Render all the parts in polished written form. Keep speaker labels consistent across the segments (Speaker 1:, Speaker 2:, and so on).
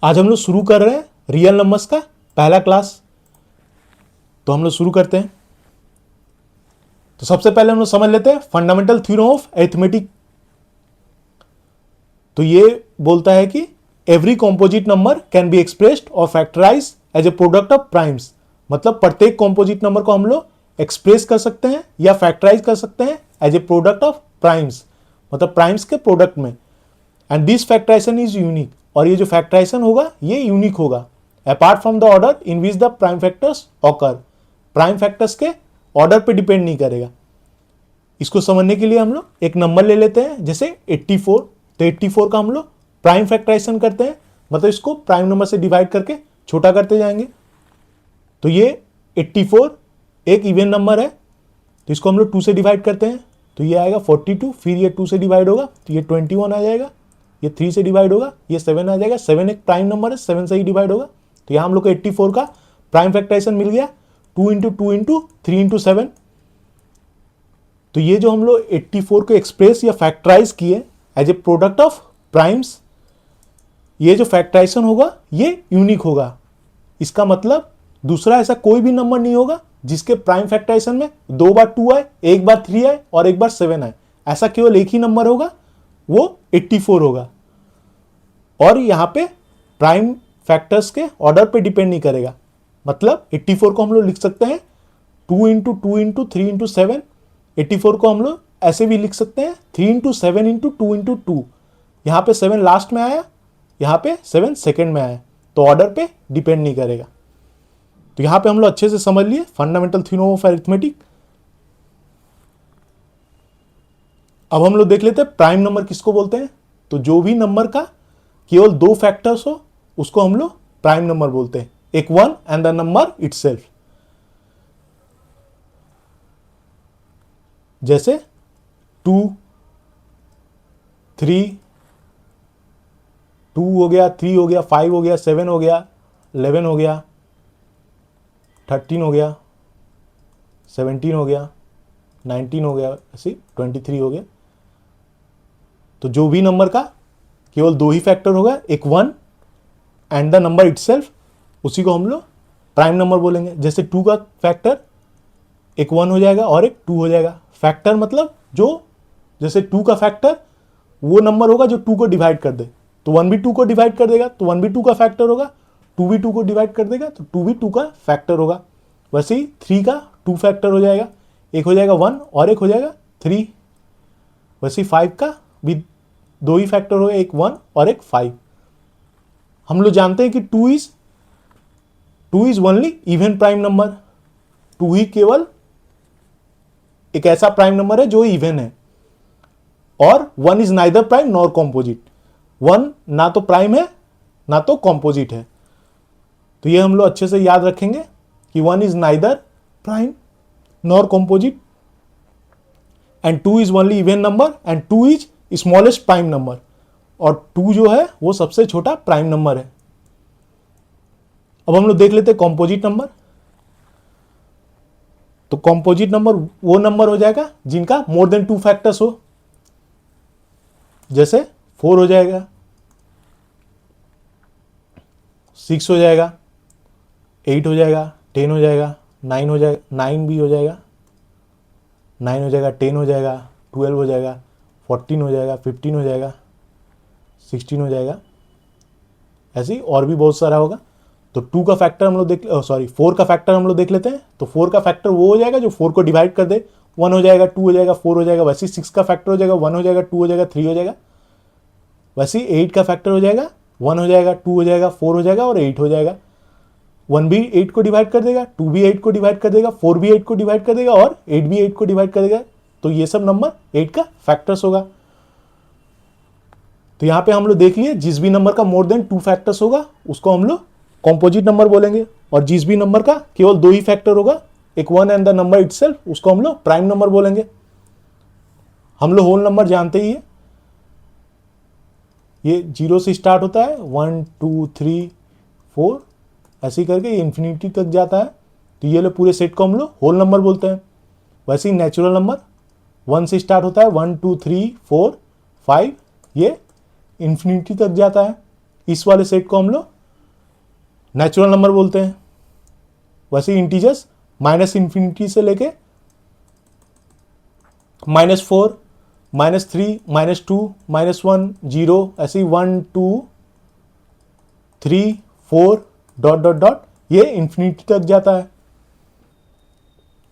Speaker 1: आज हम लोग शुरू कर रहे हैं रियल नंबर्स का पहला क्लास। तो हम लोग शुरू करते हैं। तो सबसे पहले हम लोग समझ लेते हैं फंडामेंटल थ्योरम ऑफ अरिथमेटिक। तो ये बोलता है कि every composite number can be expressed और factorise as a product of primes. मतलब प्रत्येक कॉम्पोजिट नंबर को हम लोग एक्सप्रेस कर सकते हैं या फैक्टराइज कर सकते हैं as a product of primes, मतलब प्राइम्स के प्रोडक्ट में। And this factorization is unique, और ये जो फैक्टराइजेशन होगा ये यूनिक होगा apart from the order in which the prime factors occur. Prime factors के ऑर्डर पे डिपेंड नहीं करेगा। इसको समझने के लिए हम लोग एक नंबर ले लेते हैं, जैसे 84। तो 84 का हम लोग प्राइम फैक्टराइजेशन करते हैं, मतलब इसको प्राइम नंबर से डिवाइड करके छोटा करते जाएंगे। तो ये 84 एक इवन नंबर है, तो इसको हम लोग 2 से डिवाइड करते हैं, तो ये आएगा 42। फिर ये 2 से डिवाइड होगा तो ये 21 आ जाएगा। ये 3 से डिवाइड होगा, ये 7 आ जाएगा। 7 एक प्राइम नंबर है, 7 से ही डिवाइड होगा। तो यहाँ हम लोग को 84 का प्राइम फैक्टराइजेशन मिल गया, 2 इंटू 2 इंटू 3 इंटू 7। तो ये जो हम लोग 84 को एक्सप्रेस या फैक्टराइज किए as a product of primes, ये जो फैक्टराइजेशन होगा ये यूनिक होगा। इसका मतलब दूसरा ऐसा कोई भी नंबर नहीं होगा जिसके प्राइम फैक्टराइजेशन में 2 बार 2 आए, 1 बार 3 आए और 1 बार 7 आए। ऐसा केवल एक ही नंबर होगा, वो 84 होगा। और यहाँ पे प्राइम फैक्टर्स के ऑर्डर पे डिपेंड नहीं करेगा। मतलब 84 को हम लोग लिख सकते हैं 2 इंटू 2 इंटू 3 इंटू 7। 84 को हम लोग ऐसे भी लिख सकते हैं 3 इंटू 7 इंटू 2 इंटू 2। यहाँ पे 7 लास्ट में आया, यहाँ पे 7 सेकेंड में आया, तो ऑर्डर पे डिपेंड नहीं करेगा। तो यहाँ पे हम लोग अच्छे से समझ लिए फंडामेंटल थ्योरम ऑफ अरिथमेटिक। अब हम लोग देख लेते हैं प्राइम नंबर किसको बोलते हैं। तो जो भी नंबर का केवल 2 फैक्टर्स हो उसको हम लोग प्राइम नंबर बोलते हैं, एक 1 एंड द नंबर इटसेल्फ। जैसे 2, 3, 2 हो गया, 3 हो गया, 5 हो गया, 7 हो गया, 11 हो गया, 13 हो गया, 17 हो गया, 19 हो गया, ऐसे 23 हो गया। तो जो भी नंबर का केवल 2 ही फैक्टर होगा, एक 1 एंड द नंबर इटसेल्फ, उसी को हम लोग प्राइम नंबर बोलेंगे। जैसे 2 का फैक्टर एक 1 हो जाएगा और एक 2 हो जाएगा। फैक्टर मतलब जो, जैसे 2 का फैक्टर वो नंबर होगा जो 2 को डिवाइड कर दे, तो 1 भी 2 को डिवाइड कर देगा, तो 1 भी 2 का फैक्टर होगा। 2 भी 2 को डिवाइड कर देगा, तो 2 भी 2 का फैक्टर होगा। वैसे ही 3 का 2 फैक्टर हो जाएगा, एक हो जाएगा 1 और एक हो जाएगा 3। वैसे ही 5 का भी 2 ही फैक्टर होगा, एक 1 और एक 5। हम लोग जानते हैं कि 2 is only even prime number. 2 ही केवल एक ऐसा प्राइम नंबर है जो इवन है, और 1 is neither prime nor composite. 1 ना तो प्राइम है ना तो कॉम्पोजिट है। तो ये हम लोग अच्छे से याद रखेंगे कि 1 is neither prime nor composite and 2 is only even number and 2 is smallest prime number, और 2 जो है वो सबसे छोटा प्राइम नंबर है। अब हम लोग देख लेते हैं कॉम्पोजिट नंबर। तो कॉम्पोजिट नंबर वो नंबर हो जाएगा जिनका मोर देन 2 फैक्टर्स हो। जैसे 4 हो जाएगा, 6 हो जाएगा, 8 हो जाएगा, 10 हो जाएगा, 9 हो जाएगा, 9 भी हो जाएगा, 9 हो जाएगा, 10 हो जाएगा, 12 हो जाएगा, 14 हो जाएगा, 15 हो जाएगा, 16 हो जाएगा। ऐसे ही और भी बहुत सारा होगा। तो 2 का फैक्टर हम लोग 4 का फैक्टर हम लोग देख लेते हैं। तो 4 का फैक्टर वो हो जाएगा जो 4 को डिवाइड कर दे, 1 हो जाएगा, 2 हो जाएगा, 4 हो जाएगा। वैसे ही 6 का फैक्टर हो जाएगा, 1 हो जाएगा, 2 हो जाएगा, 3 हो जाएगा। वैसे ही 8 का फैक्टर हो जाएगा, 1 हो जाएगा, 2 हो जाएगा, 4 हो जाएगा और 8 हो जाएगा। 1 भी 8 को डिवाइड कर देगा, 2 भी 8 को डिवाइड कर देगा, 4 भी 8 को डिवाइड कर देगा और 8 भी 8 को डिवाइड कर देगा। तो ये सब नंबर 8 का फैक्टर्स होगा। तो यहाँ पे हम लोग देख लिए जिस भी नंबर का मोर देन 2 फैक्टर्स होगा उसको हम लोग कॉम्पोजिट नंबर बोलेंगे, और जिस भी नंबर का केवल 2 ही फैक्टर होगा, एक 1 एंड द नंबर इटसेल्फ, उसको हम लोग प्राइम नंबर बोलेंगे। हम लोग होल नंबर जानते ही है, ये 0 से स्टार्ट होता है, 1 2 3 4 ऐसे ही करके ये इन्फिनिटी तक जाता है। तो ये लोग पूरे सेट को हम लोग होल नंबर बोलते हैं। वैसे ही नेचुरल नंबर 1 से स्टार्ट होता है, 1 2 3 4 5, ये इन्फिनिटी तक जाता है। इस वाले सेट को हम लोग नेचुरल नंबर बोलते हैं। वैसे इंटीजर्स माइनस इन्फिनिटी से लेके -4, -3, -2, -1, 0, ऐसे 1, 2, 3, 4 डॉट डॉट डॉट ये इन्फिनिटी तक जाता है।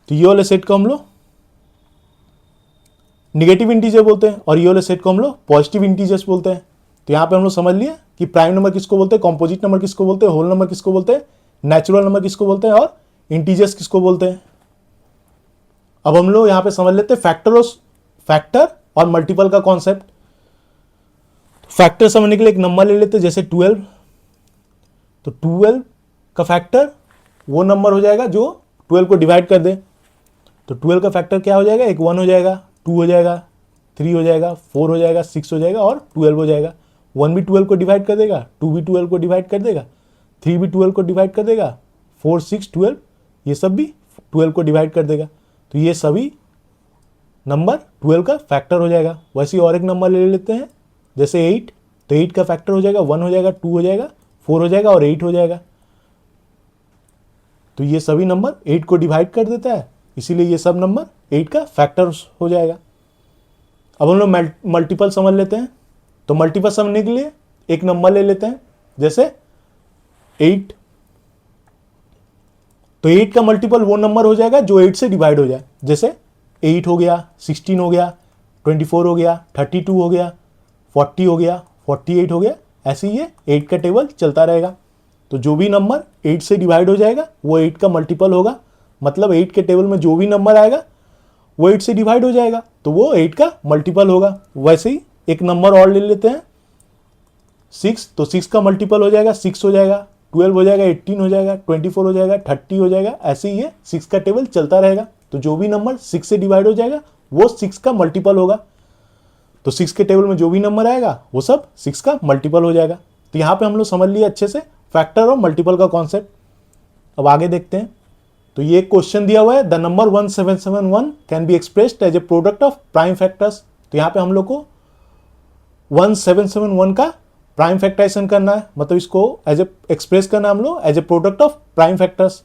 Speaker 1: तो ये वाले सेट को हम लोग निगेटिव इंटीजर बोलते हैं और ये वाले सेट को हम लोग पॉजिटिव इंटीजर्स बोलते हैं। तो यहाँ पे हम लोग समझ लिए कि प्राइम नंबर किसको बोलते हैं, कॉम्पोजिट नंबर किसको बोलते हैं, होल नंबर किसको बोलते हैं, नेचुरल नंबर किसको बोलते हैं और इंटीजर्स किसको बोलते हैं। अब हम लोग यहाँ पे समझ लेते हैं फैक्टर और मल्टीपल का कॉन्सेप्ट। फैक्टर समझने के लिए एक नंबर ले लेते हैं जैसे 12। तो 12 का फैक्टर वो नंबर हो जाएगा जो 12 को डिवाइड कर दे। तो 12 का फैक्टर क्या हो जाएगा, एक 1 हो जाएगा, 2 हो जाएगा, 3 हो जाएगा, 4 हो जाएगा, 6 हो जाएगा और 12 हो जाएगा। 1 भी 12 को डिवाइड कर देगा, 2 भी 12 को डिवाइड कर देगा, 3 भी 12 को डिवाइड कर देगा, 4, 6, 12 ये सब भी 12 को डिवाइड कर देगा। तो ये सभी नंबर 12 का फैक्टर हो जाएगा। वैसे और एक नंबर ले लेते हैं जैसे 8। तो 8 का फैक्टर हो जाएगा 1 हो जाएगा, 2 हो जाएगा, 4 हो जाएगा और 8 हो जाएगा। तो ये सभी नंबर 8 को डिवाइड कर देता है, इसीलिए ये सब नंबर 8 का फैक्टर हो जाएगा। अब हम लोग मल्टीपल समझ लेते हैं। तो मल्टीपल समझने के लिए एक नंबर ले लेते हैं जैसे 8। तो 8 का मल्टीपल वो नंबर हो जाएगा जो 8 से डिवाइड हो जाए। जैसे 8 हो गया, 16 हो गया, 24 हो गया, 32 हो गया, 40 हो गया, 48 हो गया। ऐसे ही ये 8 का टेबल चलता रहेगा। तो जो भी नंबर 8 से डिवाइड हो जाएगा वो 8 का मल्टीपल होगा। मतलब 8 के टेबल में जो भी नंबर आएगा वो 8 से डिवाइड हो जाएगा, तो वो 8 का मल्टीपल होगा। वैसे ही एक नंबर और ले लेते हैं 6। तो 6 का मल्टीपल हो जाएगा 6 हो जाएगा, 12 हो जाएगा, 18 हो जाएगा, 24 हो जाएगा, 30 हो जाएगा। ऐसे ही ये 6 का टेबल चलता रहेगा। तो जो भी नंबर 6 से डिवाइड हो जाएगा वो 6 का मल्टीपल होगा। तो 6 के टेबल में जो भी नंबर आएगा वो सब 6 का मल्टीपल हो जाएगा। तो यहाँ पे हम लोग समझ लिए अच्छे से फैक्टर और मल्टीपल का कॉन्सेप्ट। अब आगे देखते हैं। तो ये एक क्वेश्चन दिया हुआ है, the number 1771 can be expressed as a product of prime factors. तो यहाँ पे हम लोग को 1771 का प्राइम फैक्टराइजेशन करना है, मतलब इसको एज ए एक्सप्रेस करना है हम लोग as a product of prime factors.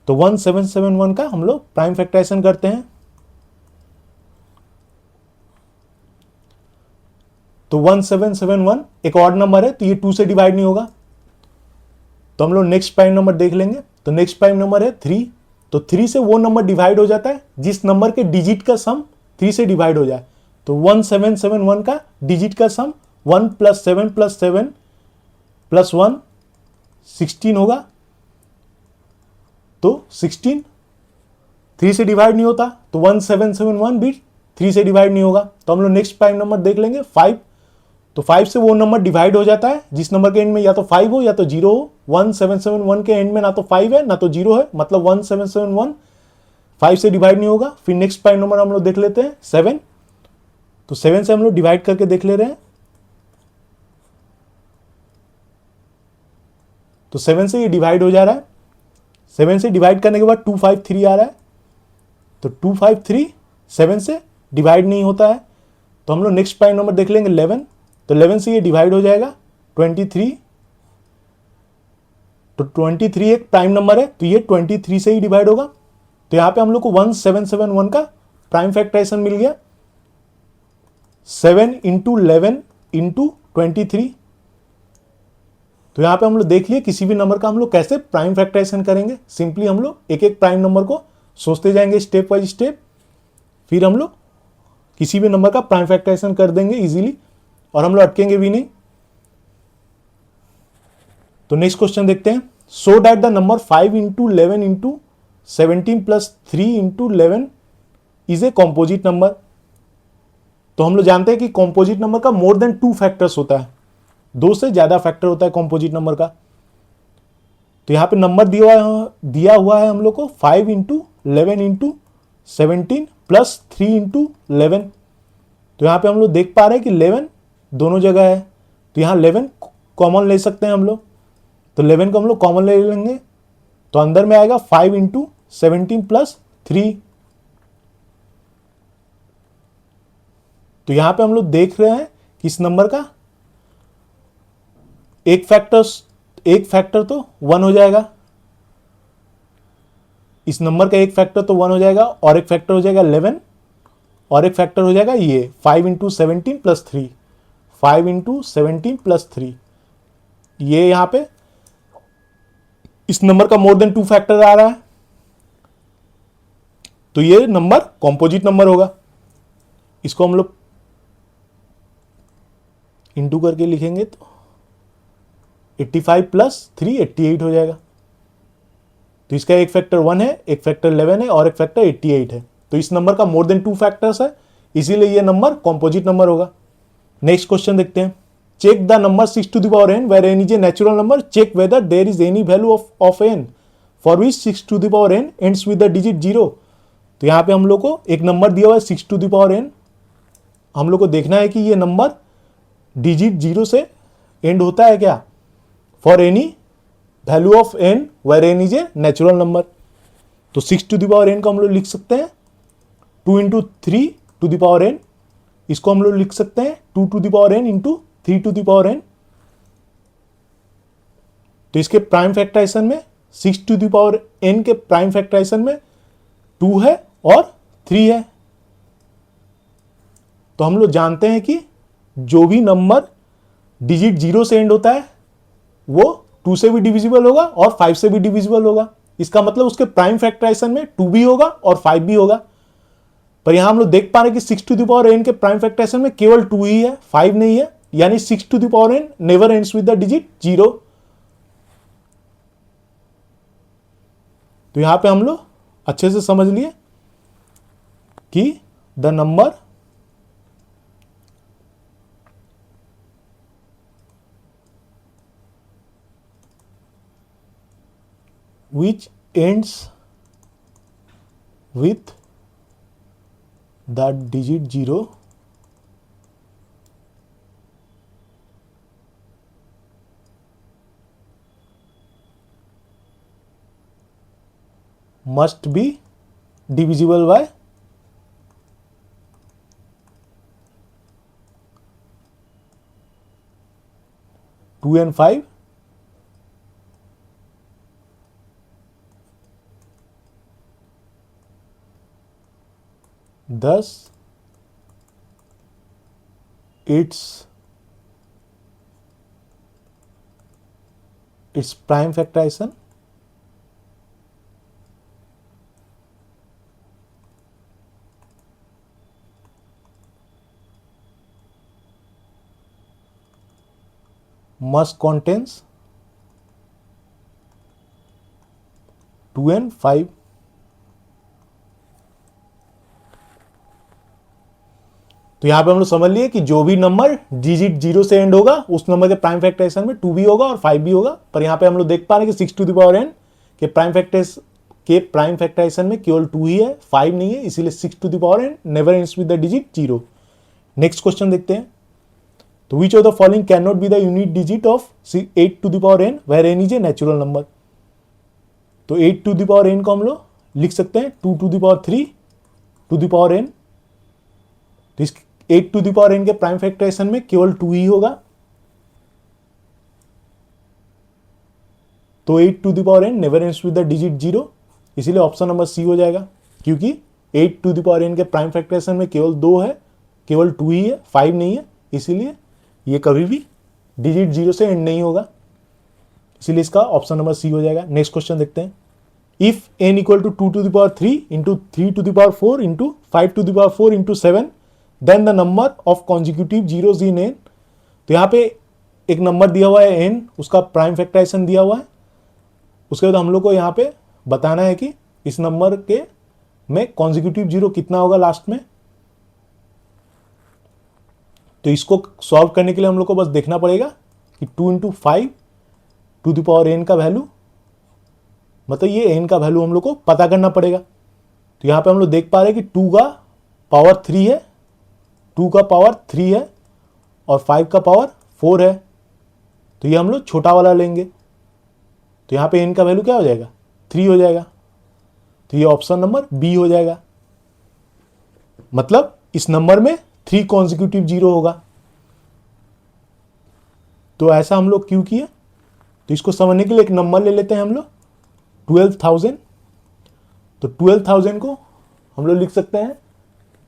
Speaker 1: तो 1771 का हम लोग प्राइम फैक्टराइजेशन करते हैं। तो 1771 एक ऑड नंबर है, तो ये 2 से डिवाइड नहीं होगा। तो हम लोग नेक्स्ट प्राइम नंबर देख लेंगे। तो नेक्स्ट प्राइम नंबर है 3। तो 3 से वो नंबर डिवाइड हो जाता है जिस नंबर के डिजिट का सम 3 से डिवाइड हो जाए। तो 1771 का डिजिट का सम 1 + 7 + 7 + 1 16 होगा। तो 16 3 से डिवाइड नहीं होता, तो 1771 भी 3 से डिवाइड नहीं होगा। तो हम लोग नेक्स्ट प्राइम नंबर देख लेंगे 5। तो 5 से वो नंबर डिवाइड हो जाता है जिस नंबर के एंड में या तो 5 हो या तो 0 हो। 1771 के एंड में ना तो 5 है ना तो 0 है, मतलब 1771 5 से डिवाइड नहीं होगा। फिर नेक्स्ट प्राइम नंबर हम लोग देख लेते हैं 7। तो 7 से हम लोग डिवाइड करके देख ले रहे हैं। तो 7 से ये डिवाइड हो जा रहा है। 7 से डिवाइड करने के बाद 253 आ रहा है। तो 253 7 से डिवाइड नहीं होता है। तो हम लोग नेक्स्ट प्राइम नंबर देख लेंगे 11। तो 11 से ये डिवाइड हो जाएगा 23। तो 23 एक प्राइम नंबर है, तो ये 23 से ही डिवाइड होगा। तो यहाँ पे हम लोग को 1771 का प्राइम फैक्टराइजेशन मिल गया। 7 × 11 × 23। तो यहाँ पे हम लोग देख लिए किसी भी नंबर का हम लोग कैसे प्राइम फैक्टराइजेशन करेंगे। सिंपली हम लोग एक एक प्राइम नंबर को सोचते जाएंगे स्टेप बाय स्टेप, फिर हम लोग किसी भी नंबर का प्राइम फैक्टराइजेशन कर देंगे इजीली, और हम लोग अटकेंगे भी नहीं। तो नेक्स्ट क्वेश्चन देखते हैं। So that the number 5 × 11 × 17 + 3 × 11 is a composite number. तो हम लोग जानते हैं कि कॉम्पोजिट नंबर का मोर देन 2 फैक्टर्स होता है, 2 से ज्यादा फैक्टर होता है कॉम्पोजिट नंबर का। तो यहाँ पे नंबर दिया हुआ है हम लोग को 5 × 11 × 17 + 3 × 11। तो यहाँ पे हम लोग देख पा रहे हैं कि 11 दोनों जगह है, तो यहाँ 11 कॉमन ले सकते हैं हम लोग। तो 11 को हम लोग कॉमन ले लेंगे, तो अंदर में आएगा 5 × 17 + 3। तो यहाँ पे हम लोग देख रहे हैं कि इस नंबर का एक फैक्टर तो 1 हो जाएगा, इस नंबर का एक फैक्टर तो 1 हो जाएगा, और एक फैक्टर हो जाएगा 11, और एक फैक्टर हो जाएगा ये 5 इंटू 17 प्लस 3, 5 इंटू 17 प्लस 3, ये यहां पे इस नंबर का मोर देन 2 फैक्टर आ रहा है, तो ये नंबर कॉम्पोजिट नंबर होगा। इसको हम लोग इंटू करके लिखेंगे तो 85 प्लस 3 88 हो जाएगा। तो इसका एक फैक्टर 1 है, एक फैक्टर 11 है, और एक फैक्टर 88 है। तो इस नंबर का मोर देन 2 फैक्टर्स है, इसीलिए ये नंबर कॉम्पोजिट नंबर होगा। नेक्स्ट क्वेश्चन देखते हैं। Check the number 6 to the power n where n is a natural number, check whether there is any value of n for which 6 to the power n ends with the digit 0। तो यहाँ पे हम लोग को एक number दिया हुआ है 6 टू द पावर n, हम लोग को देखना है कि ये नंबर डिजिट 0 से एंड होता है क्या, for any value of n where n is a natural number. तो 6 टू द पावर n को हम लोग लिख सकते हैं 2 into 3 to the power n, इसको हम लोग लिख सकते हैं 2 to the power n into 3 to the power n। तो इसके प्राइम फैक्टराइजेशन में 6 टू द पावर n के प्राइम फैक्टराइजेशन में 2 है और 3 है। तो हम लोग जानते हैं कि जो भी नंबर डिजिट 0 से एंड होता है वो 2 से भी डिविजिबल होगा और 5 से भी डिविजिबल होगा। इसका मतलब उसके प्राइम फैक्टराइजेशन में 2 भी होगा और 5 भी होगा। पर यहां हम लोग देख पा रहे हैं कि 6 टू द पावर n के प्राइम फैक्टराइजेशन में केवल 2 ही है, 5 नहीं है, यानी 6 to the power n never ends with the digit 0। तो यहां पे हम लोग अच्छे से समझ लिए कि the number which ends with the digit 0 must be divisible by 2 and 5, thus its prime factorization must contains 2 and 5। तो यहां पे हम लोग समझ लिए कि जो भी नंबर डिजिट 0 से एंड होगा उस नंबर के प्राइम फैक्टराइजेशन में 2 भी होगा और 5 भी होगा। पर यहां पे हम लोग देख पा रहे हैं कि 6 टू द पावर n के प्राइम फैक्टराइजेशन में केवल 2 ही है, 5 नहीं है, इसीलिए 6 to the power n never ends with the digit 0। Next question देखते हैं। तो which of the following can not be the unit digit of 8 to the power n where n is a natural number. तो 8 to the power n को हम लोग लिख सकते हैं 2 to the power 3 to the power n। तो इस 8 to the power n के प्राइम फैक्टराइजेशन में केवल 2 ही होगा, तो 8 to the power n never ends with the digit 0, इसीलिए ऑप्शन नंबर सी हो जाएगा। क्योंकि 8 टू द पावर n के प्राइम फैक्टराइजेशन में केवल 2 है, केवल 2 ही है, 5 नहीं है, इसीलिए ये कभी भी डिजिट 0 से एंड नहीं होगा, इसीलिए इसका ऑप्शन नंबर सी हो जाएगा। नेक्स्ट क्वेश्चन देखते हैं। If n equal to 2 to the power 3 into 3 to the power 4 into 5 to the power 4 into 7 then the number of consecutive zeros in n। तो यहाँ पे एक नंबर दिया हुआ है n, उसका प्राइम फैक्टराइजेशन दिया हुआ है, उसके बाद हम लोग को यहाँ पे बताना है कि इस नंबर के में कॉन्जिक्यूटिव जीरो कितना होगा लास्ट में। तो इसको सॉल्व करने के लिए हम लोग को बस देखना पड़ेगा कि 2 into 5 to the power n का वैल्यू, मतलब ये n का वैल्यू हम लोग को पता करना पड़ेगा। तो यहाँ पे हम लोग देख पा रहे हैं कि 2 का पावर 3 है, 2 का पावर 3 है और 5 का पावर 4 है, तो ये हम लोग छोटा वाला लेंगे। तो यहाँ पे n का वैल्यू क्या हो जाएगा, 3 हो जाएगा। तो ये ऑप्शन नंबर बी हो जाएगा, मतलब इस नंबर में 3 कॉन्जिक्यूटिव जीरो होगा। तो ऐसा हम लोग क्यों किए? तो इसको समझने के लिए एक नंबर ले लेते हैं हम लोग 12,000। तो 12,000 को हम लोग लिख सकते हैं,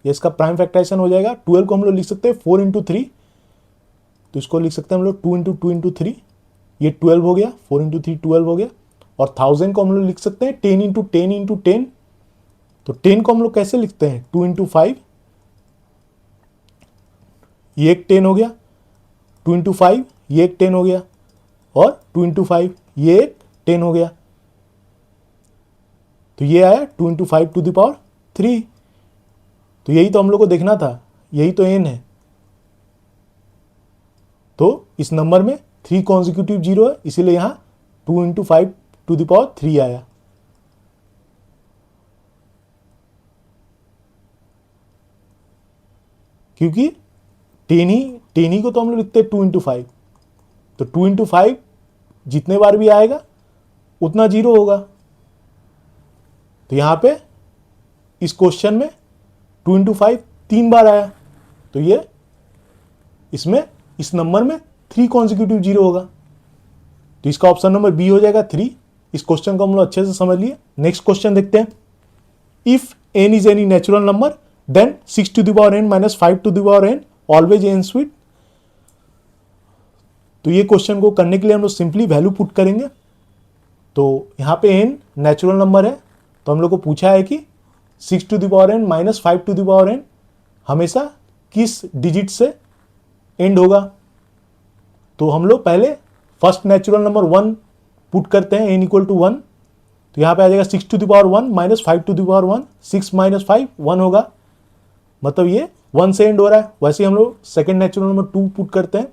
Speaker 1: ये इसका प्राइम फैक्टराइजेशन हो जाएगा। 12 को हम लोग लिख सकते हैं 4 इंटू 3, तो इसको लिख सकते हैं हम लोग 2 इंटू 2 इंटू 3, ये 12 हो गया। 4 इंटू 3 12 हो गया। और 1000 को हम लोग लिख सकते हैं 10 इंटू 10 इंटू 10, तो 10 को हम लोग कैसे लिखते हैं 2 इंटू 5, ये एक 10 हो गया। 2 इंटू 5 ये एक 10 हो गया, और 2 इंटू 5 ये एक 10 हो गया। तो ये आया 2 इंटू 5 टू द पावर 3। तो यही तो हम लोग को देखना था, यही तो n है। तो इस नंबर में 3 कॉन्जिक्यूटिव जीरो है, इसीलिए यहां 2 इंटू 5 टू द पावर 3 आया। क्योंकि 10 ही को तो हम लोग लिखते हैं 2 इंटू 5, तो 2 इंटू 5 जितने बार भी आएगा उतना जीरो होगा। तो यहां पे इस क्वेश्चन में 2 इंटू 5 3 बार आया, तो ये इसमें इस नंबर में 3 कॉन्जिक्यूटिव जीरो होगा। तो इसका ऑप्शन नंबर बी हो जाएगा 3। इस क्वेश्चन को हम लोग अच्छे से समझ लिए। नेक्स्ट क्वेश्चन देखते हैं। If n is any natural number then 6 to the power n minus 5 to the power n always n sweet. तो ये क्वेश्चन को करने के लिए हम लोग सिंपली वैल्यू पुट करेंगे। तो यहाँ पे n नेचुरल नंबर है, तो हम लोग को पूछा है कि 6 to the power n minus 5 to the power n हमेशा किस डिजिट से एंड होगा। तो हम लोग पहले फर्स्ट नेचुरल नंबर 1 पुट करते हैं, n इक्वल टू 1। तो यहाँ पे आ जाएगा 6 to the power 1 minus 5 to the power 1, 6 minus 5 1 होगा, मतलब ये 1 से एंड हो रहा है। वैसे ही हम लोग सेकेंड नेचुरल नंबर 2 पुट करते हैं,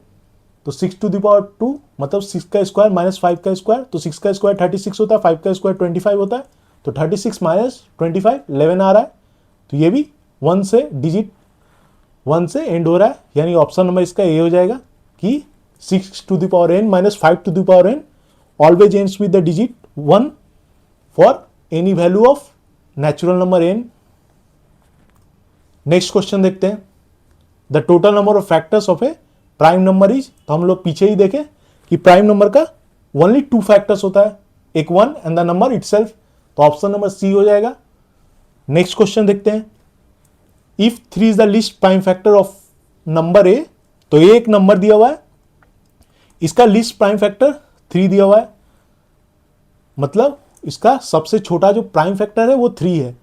Speaker 1: तो 6 टू द पावर 2 मतलब 6 का स्क्वायर माइनस 5 का स्क्वायर, तो 6 का स्क्वायर 36 होता है, 5 का स्क्वायर 25 होता है, तो 36 माइनस 25 11 आ रहा है। तो ये भी 1 से डिजिट 1 से एंड हो रहा है, यानी ऑप्शन नंबर इसका ए हो जाएगा कि 6 to the power n minus 5 to the power n always ends with the digit 1 for any value of natural number n। Next question देखते हैं। The total number of factors of a prime number is, तो हम लोग पीछे ही देखें कि prime number का ओनली 2 फैक्टर्स होता है, एक 1 एंड द नंबर इटसेल्फ, तो ऑप्शन नंबर सी हो जाएगा। नेक्स्ट क्वेश्चन देखते हैं। If 3 is the least prime factor of number A, तो ए एक नंबर दिया हुआ है, इसका लीस्ट प्राइम फैक्टर 3 दिया हुआ है, मतलब इसका सबसे छोटा जो प्राइम फैक्टर है वो 3 है।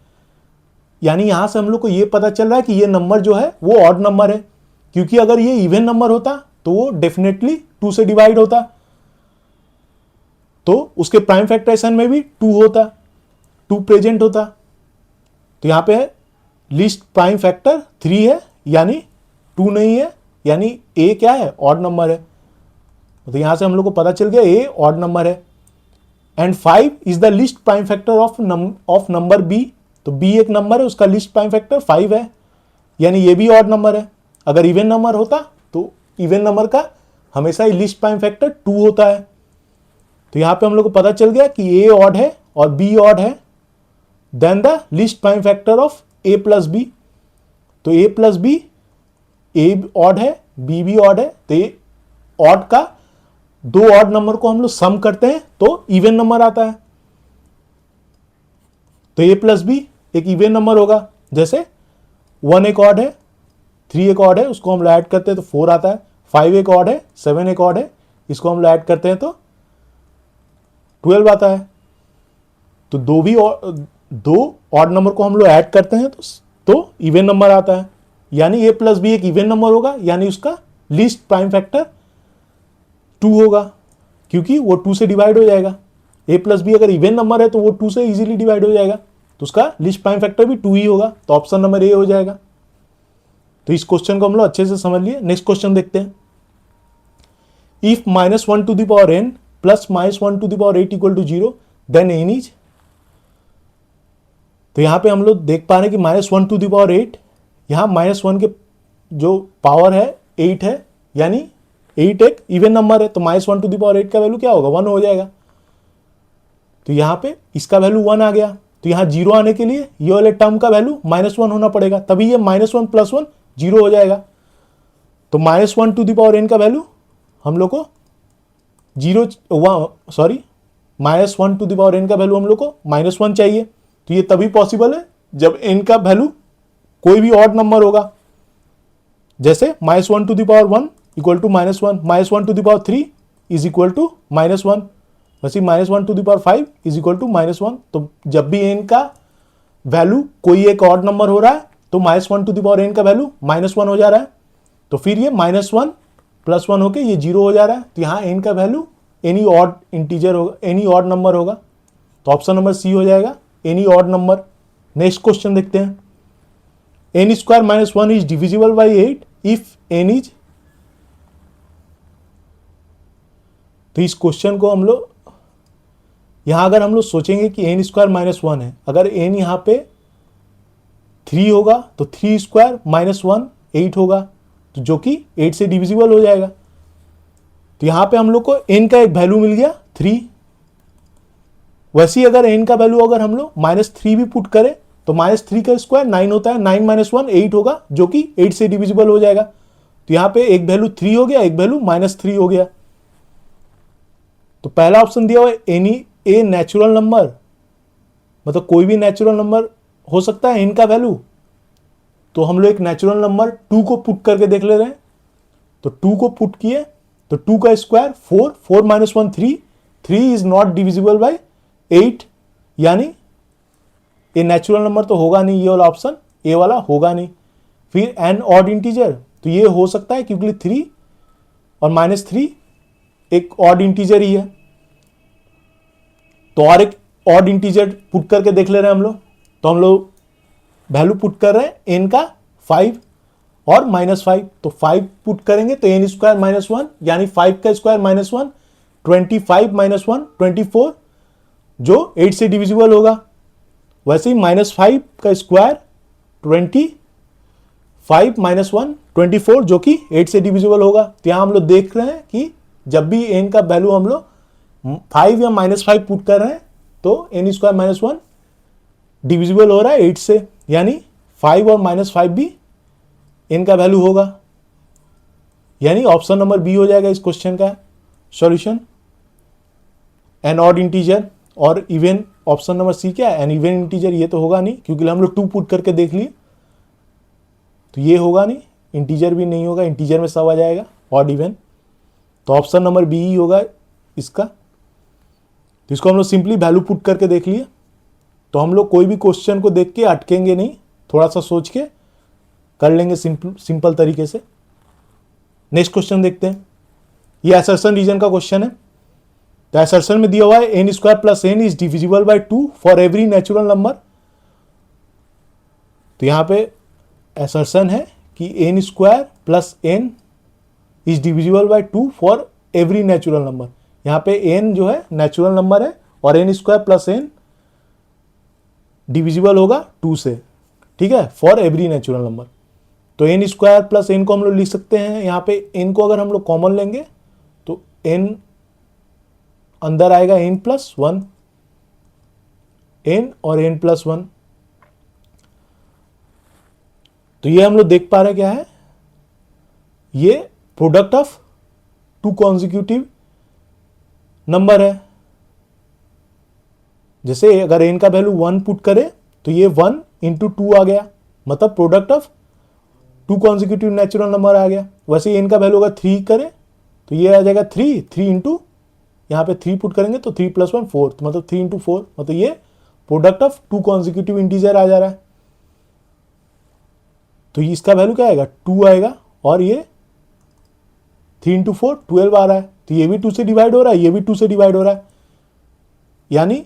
Speaker 1: यानी यहां से हम लोग को ये पता चल रहा है कि ये नंबर जो है वो ऑड नंबर है, क्योंकि अगर ये इवन नंबर होता तो वो डेफिनेटली 2 से डिवाइड होता, तो उसके प्राइम फैक्टराइजेशन में भी 2 होता, 2 प्रेजेंट होता। तो यहां पे लीस्ट प्राइम फैक्टर 3 है, यानी 2 नहीं है, यानी ए क्या है ऑड नंबर है। तो यहां से हम लोग को पता चल गया ए ऑड नंबर है। And 5 is the least prime factor of number B, तो बी एक नंबर है, उसका लीस्ट प्राइम फैक्टर 5 है, यानी ये भी ऑड नंबर है। अगर इवन नंबर होता तो इवन नंबर का हमेशा ही लीस्ट प्राइम फैक्टर 2 होता है। तो यहां पे हम लोग को पता चल गया कि ए ऑड है और बी ऑड है, then the least prime factor of A plus B. तो A plus B, A odd है बी भी ऑड है, तो ए ऑड का 2 ऑड नंबर को हम लोग सम करते हैं तो इवन नंबर आता है। तो ए प्लस बी एक इवन नंबर होगा, जैसे 1 एक ऑड है, 3 एक ऑड है, उसको हम लोग ऐड करते हैं तो 4 आता है, 5 एक ऑड है, 7 एक ऑड है, इसको हम लोग ऐड करते हैं तो 12 आता है। तो दो ऑड नंबर को हम लोग ऐड करते हैं तो इवन नंबर आता है, यानी ए प्लस बी एक इवन नंबर होगा, यानी उसका लीस्ट प्राइम फैक्टर 2 होगा, क्योंकि वो 2 से डिवाइड हो जाएगा। ए प्लस बी अगर इवन नंबर है तो वो 2 से इजीली डिवाइड हो जाएगा, तो उसका लीस्ट प्राइम फैक्टर भी 2 ही होगा, तो ऑप्शन नंबर ए हो जाएगा। तो इस क्वेश्चन को हम लोग अच्छे से समझ लिए। नेक्स्ट क्वेश्चन देखते हैं। If -1 to the power n plus -1 to the power 8 equal to 0 then n is, तो यहां पे हम लोग देख पा रहे हैं कि -1 टू द पावर 8, यहां -1 के जो पावर है 8 है, यानी 8 एक इवन नंबर है, तो -1 टू द पावर 8 का वैल्यू क्या होगा 1 हो जाएगा। तो यहां पे इसका वैल्यू 1 आ गया, तो यहां 0 आने के लिए ये वाले टर्म का वैल्यू -1 होना पड़ेगा, तभी ये -1 प्लस 1 0 हो जाएगा। तो -1 टू द पावर n का वैल्यू हम लोग को -1 टू द पावर n का वैल्यू हम लोग को -1 चाहिए। तो ये तभी पॉसिबल है जब n का वैल्यू कोई भी ऑड नंबर होगा। जैसे -1 to the power 1 equal to -1, -1 to the power 3 is equal to -1, वैसे -1 to the power 5 is equal to -1। तो जब भी n का वैल्यू कोई एक ऑड नंबर हो रहा है तो -1 टू द पावर n का वैल्यू -1 हो जा रहा है। तो फिर ये -1 + 1 होके ये 0 हो जा रहा है। तो यहाँ n का वैल्यू एनी ऑड इंटीजर होगा, एनी ऑड नंबर होगा। तो ऑप्शन नंबर सी हो जाएगा, any odd number. Next question देखते हैं। n² - 1 is divisible by 8 if n is. तो इस क्वेश्चन को हम लोग यहां अगर हम लोग सोचेंगे कि n² - 1 है, अगर n यहां पे 3 होगा तो 3² - 1 8 होगा, तो जो कि 8 से डिविजिबल हो जाएगा। तो यहां पे हम लोग को n का एक वैल्यू मिल गया 3। वैसे ही अगर n का वैल्यू अगर हम लोग -3 भी पुट करें तो -3 का स्क्वायर 9 होता है, 9 - 1 8 होगा, जो कि 8 से डिविजिबल हो जाएगा। तो यहां पे एक वैल्यू 3 हो गया, एक वैल्यू -3 हो गया। तो पहला ऑप्शन दिया हुआ है एनी ए नेचुरल नंबर, मतलब कोई भी नेचुरल नंबर हो सकता है n का वैल्यू। तो हम लोग एक नेचुरल नंबर 2 को पुट करके देख ले रहे हैं। तो 2 को पुट किए तो 2 का square 4, 4 - 1 3, 3 is not divisible by 8, यानी ये नेचुरल नंबर तो होगा नहीं, ये वाला ऑप्शन ए वाला होगा नहीं। फिर एन ऑड इंटीजर, तो ये हो सकता है क्योंकि 3 और -3 एक ऑड इंटीजर ही है। तो और एक ऑड इंटीजर पुट करके देख ले रहे हैं हम लोग। तो हम लोग वैल्यू पुट कर रहे हैं n का 5 और -5। तो 5 पुट करेंगे तो n² - 1 यानी 5 का स्क्वायर -1, 25 - 1 24, जो 8 से डिविजिबल होगा। वैसे ही -5 का स्क्वायर 25 - 1 24, जो कि 8 से डिविजिबल होगा। तो यहां हम लोग देख रहे हैं कि जब भी n का वैल्यू हम लोग 5 या -5 पुट कर रहे हैं तो n² - 1 डिविजिबल हो रहा है 8 से, यानी 5 और -5 भी n का वैल्यू होगा, यानी ऑप्शन नंबर बी हो जाएगा इस क्वेश्चन का सॉल्यूशन। एन ऑड इंटीजर और इवन ऑप्शन नंबर सी क्या है, एन इवन इंटीजर, ये तो होगा नहीं क्योंकि हम लोग 2 पुट करके देख लिए। तो ये होगा नहीं, इंटीजर भी नहीं होगा, इंटीजर में सब आ जाएगा ऑड इवन। तो ऑप्शन नंबर बी ही होगा इसका। तो इसको हम लोग सिंपली वैल्यू पुट करके देख लिए। तो हम लोग कोई भी क्वेश्चन को देख के अटकेंगे नहीं, थोड़ा सा सोच के कर लेंगे सिंपल तरीके से। नेक्स्ट क्वेश्चन देखते हैं। ये असर्शन रीजन का क्वेश्चन है। तो असर्शन में दिया हुआ है n² + n is divisible by 2 for every natural number. तो यहां पे असर्शन है कि n² + n is divisible by 2 for every natural number. यहां पे n जो है नेचुरल नंबर है और n² + n डिविजिबल होगा 2 से, ठीक है, फॉर एवरी नेचुरल नंबर। तो n² + n को हम लोग लिख सकते हैं, यहाँ पे n को अगर हम लोग कॉमन लेंगे तो n अंदर आएगा n + 1, n और n + 1। तो ये हम लोग देख पा रहे क्या है, ये प्रोडक्ट ऑफ 2 कॉन्जिक्यूटिव नंबर है। जैसे अगर n का वैल्यू 1 पुट करे तो ये 1 × 2 आ गया, मतलब product of 2 consecutive natural number आ गया। वैसे n का वैल्यू अगर 3 करे तो ये आ जाएगा 3 × यहाँ पे 3 पुट करेंगे तो 3 + 1 4, तो मतलब 3 × 4, मतलब ये प्रोडक्ट ऑफ 2 कॉन्जिक्यूटिव इंटीजर आ जा रहा है। तो इसका वैल्यू क्या आएगा, 2 आएगा, और ये 3 × 4 12 आ रहा है। तो ये भी 2 से डिवाइड हो रहा है, ये भी 2 से डिवाइड हो रहा है, यानी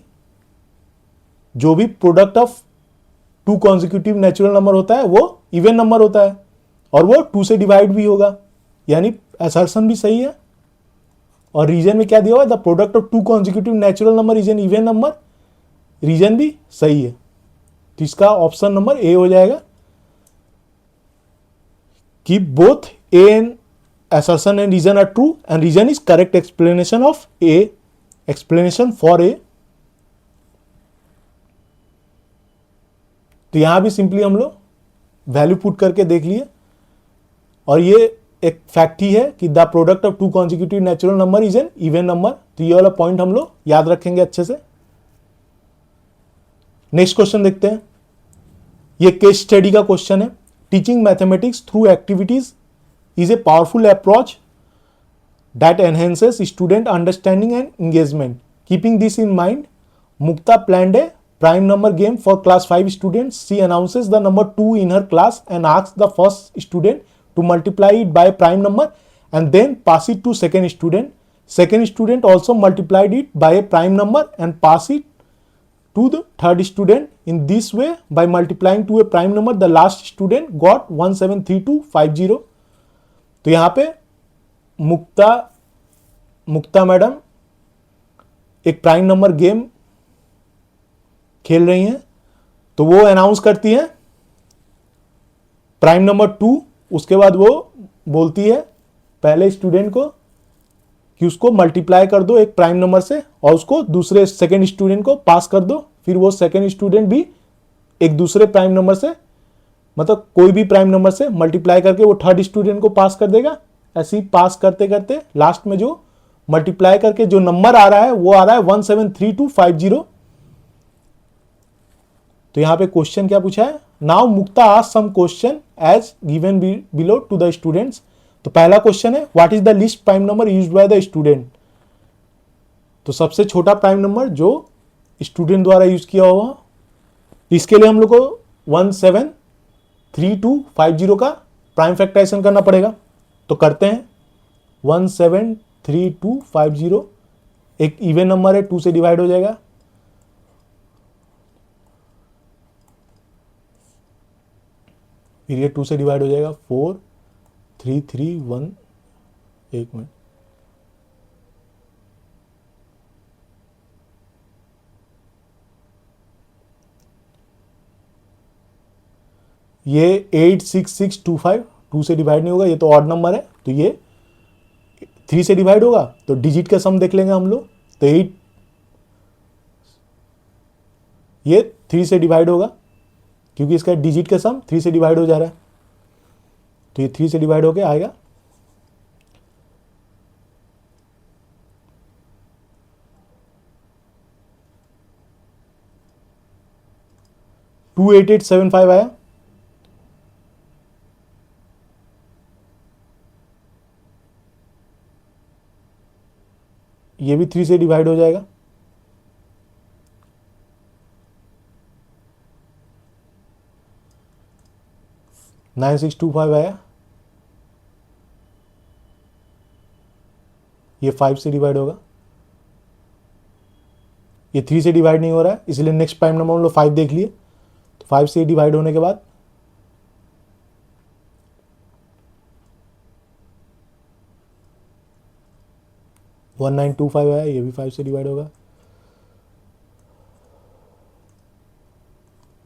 Speaker 1: जो भी product of 2 consecutive natural number होता है वो इवन नंबर होता है और वो 2 से डिवाइड भी होगा, यानी असर्शन भी सही है। और रीजन में क्या दिया हुआ है, the product of 2 consecutive natural number is an even number, reason भी सही है। तो इसका ऑप्शन नंबर ए हो जाएगा कि both A and assertion and reason are true and reason is correct explanation of A, explanation for A। तो यहां भी सिंपली हम लोग वैल्यू पुट करके देख लिए और ये एक फैक्ट ही है कि the product of two consecutive natural number is an even number. तो ये वाला पॉइंट हम लोग याद रखेंगे अच्छे से। नेक्स्ट क्वेश्चन देखते हैं। ये केस स्टडी का क्वेश्चन है। Teaching mathematics through activities is a powerful approach that enhances student understanding and engagement. Keeping this in mind, Mukta planned a prime number game for class 5 students. She announces the number 2 in her class and asks the first student to multiply it by a prime number and then pass it to second student. Second student also multiplied it by a prime number and pass it to the third student. In this way, by multiplying to a prime number, the last student got 173250. तो यहाँ पे मुक्ता madam एक prime number game खेल रही हैं। तो वो announce करती हैं प्राइम नंबर 2। उसके बाद वो बोलती है पहले स्टूडेंट को कि उसको मल्टीप्लाई कर दो एक प्राइम नंबर से और उसको दूसरे सेकेंड स्टूडेंट को पास कर दो। फिर वो सेकेंड स्टूडेंट भी एक दूसरे प्राइम नंबर से, मतलब कोई भी प्राइम नंबर से मल्टीप्लाई करके वो थर्ड स्टूडेंट को पास कर देगा। ऐसे ही पास करते करते लास्ट में जो मल्टीप्लाई करके जो नंबर आ रहा है वो आ रहा है 173250। तो यहां पे क्वेश्चन क्या पूछा है, now Mukta asks some question as given below to the students. तो पहला क्वेश्चन है what is the least prime number used by the student. तो सबसे छोटा प्राइम नंबर जो स्टूडेंट द्वारा यूज किया होगा। इसके लिए हम लोग को 173250 का प्राइम फैक्टराइजेशन करना पड़ेगा। तो करते हैं। 173250 एक इवन नंबर है, 2 से डिवाइड हो जाएगा। फिर ये 2 से डिवाइड हो जाएगा 4331। एक मिनट, ये 86625 2 से डिवाइड नहीं होगा, ये तो ऑड नंबर है। तो ये 3 से डिवाइड होगा तो डिजिट का सम देख लेंगे हम लोग। तो 8 ये 3 से डिवाइड होगा क्योंकि इसका डिजिट का सम 3 से डिवाइड हो जा रहा है। तो ये 3 से डिवाइड होके आएगा 28875 आया। ये भी 3 से डिवाइड हो जाएगा। नाइन 625 आया। ये 5 से डिवाइड होगा। ये 3 से डिवाइड नहीं हो रहा है, इसलिए नेक्स्ट प्राइम नंबर हम लोग 5 देख लिए। तो 5 से डिवाइड होने के बाद 1925 आया। ये भी 5 से डिवाइड होगा।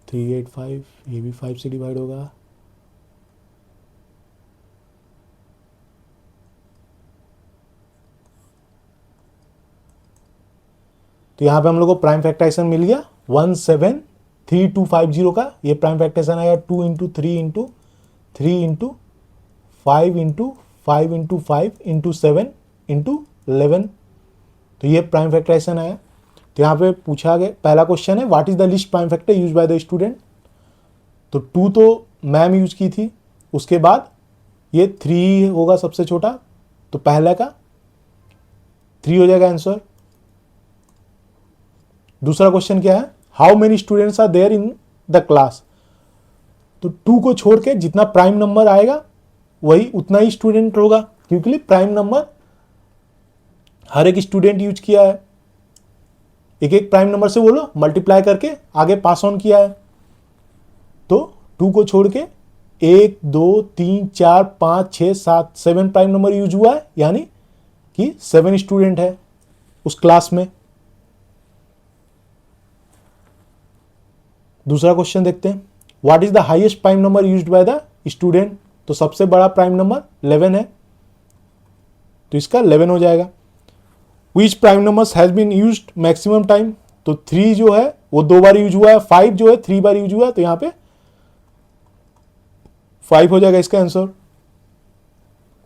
Speaker 1: 385 ये भी 5 से डिवाइड होगा। तो यहां पे हम लोग को प्राइम फैक्टराइजेशन मिल गया 173250 का। ये प्राइम फैक्टराइजेशन आया 2 into 3 into 3 into 5 into 5 into 5 into 7 into 11। तो ये प्राइम फैक्टराइजेशन आया। तो यहाँ पे पूछा गया, पहला क्वेश्चन है what is the least prime factor use by the student. तो 2 तो मैम यूज की थी। उसके बाद ये 3 होगा सबसे छोटा, तो पहले का 3 हो जाएगा आंसर। दूसरा क्वेश्चन क्या है, how many students are there in the class. तो 2 को छोड़ के जितना प्राइम नंबर आएगा वही उतना ही स्टूडेंट होगा, क्योंकि प्राइम नंबर हर एक स्टूडेंट यूज किया है। एक एक प्राइम नंबर से वो लोग मल्टीप्लाई करके आगे पास ऑन किया है। तो 2 को छोड़ के 1 2 3 4 5 6 7 7 प्राइम नंबर यूज हुआ है, यानी कि 7 स्टूडेंट है उस क्लास में। दूसरा क्वेश्चन देखते हैं, what is the highest prime number used by the student. तो सबसे बड़ा प्राइम नंबर 11 है, तो इसका 11 हो जाएगा। Which prime numbers has been used maximum time. तो 3 जो है वो 2 बार यूज हुआ है, 5 जो है 3 बार यूज हुआ है, तो यहां पे 5 हो जाएगा इसका आंसर।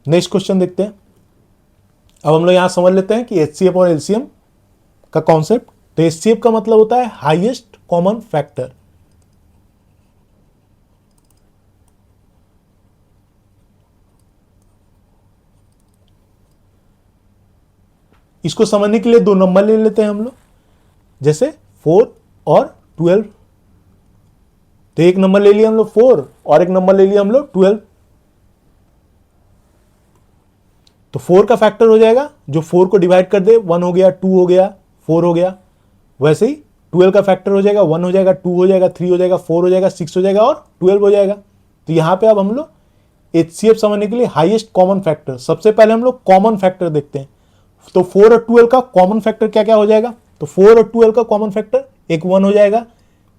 Speaker 1: नेक्स्ट क्वेश्चन देखते हैं। अब हम लोग यहां समझ लेते हैं कि एचसीएफ और एलसीएम का कॉन्सेप्ट। तो एचसीएफ का मतलब होता है हाईएस्ट कॉमन फैक्टर। इसको समझने के लिए दो नंबर ले लेते हैं हम लोग, जैसे 4 और 12। तो एक नंबर ले लिया हम लोग 4 और एक नंबर ले लिया हम लोग 12। तो 4 का फैक्टर हो जाएगा, जो 4 को डिवाइड कर दे, 1 हो गया, 2 हो गया, 4 हो गया। वैसे ही 12 का फैक्टर हो जाएगा, 1 हो जाएगा, 2 हो जाएगा, 3 हो जाएगा, 4 हो जाएगा, 6 हो जाएगा और 12 हो जाएगा। तो यहां पे अब हम लोग एचसीएफ समझने के लिए हाईएस्ट कॉमन फैक्टर, सबसे पहले हम लोग कॉमन फैक्टर देखते हैं। तो 4 और 12 का कॉमन फैक्टर क्या क्या हो जाएगा? तो 4 और 12 का कॉमन फैक्टर एक 1 हो जाएगा,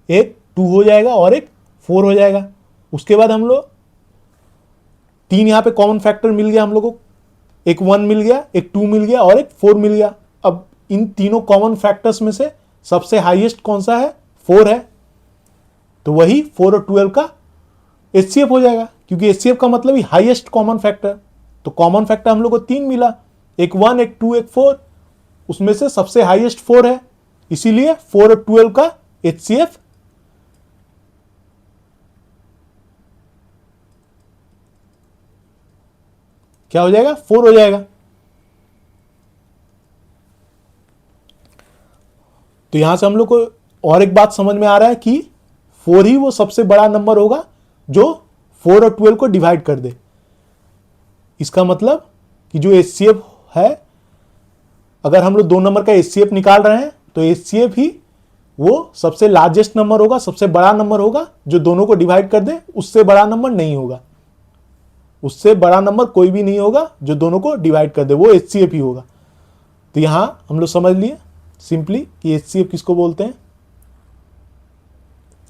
Speaker 1: एक 2 हो जाएगा और एक 4 हो जाएगा। उसके बाद हम लोग 3 यहां पे कॉमन फैक्टर मिल गया हम लोग को, एक 1 मिल गया, एक 2 मिल गया और एक 4 मिल गया। अब इन तीनों कॉमन फैक्टर्स में से सबसे हाईएस्ट कौन सा है? 4 है। तो वही 4 और 12 का एचसीएफ हो जाएगा, क्योंकि एचसीएफ का मतलब ही हाईएस्ट कॉमन फैक्टर। तो कॉमन फैक्टर हम लोग को 3 मिला, एक 1, एक 2, एक 4। उसमें से सबसे हाईएस्ट 4 है, इसीलिए 4 और 12 का एचसीएफ क्या हो जाएगा? 4 हो जाएगा। तो यहां से हम लोग को और एक बात समझ में आ रहा है कि 4 ही वो सबसे बड़ा नंबर होगा जो 4 और 12 को डिवाइड कर दे। इसका मतलब कि जो एचसीएफ है, अगर हम लोग दो नंबर का एचसीएफ निकाल रहे हैं तो एचसीएफ ही वो सबसे लार्जेस्ट नंबर होगा, सबसे बड़ा नंबर होगा जो दोनों को डिवाइड कर दे। उससे बड़ा नंबर नहीं होगा, उससे बड़ा नंबर कोई भी नहीं होगा जो दोनों को डिवाइड कर दे, वो एचसीएफ ही होगा। तो यहां हम लोग समझ लिए सिंपली कि एचसीएफ किसको बोलते हैं।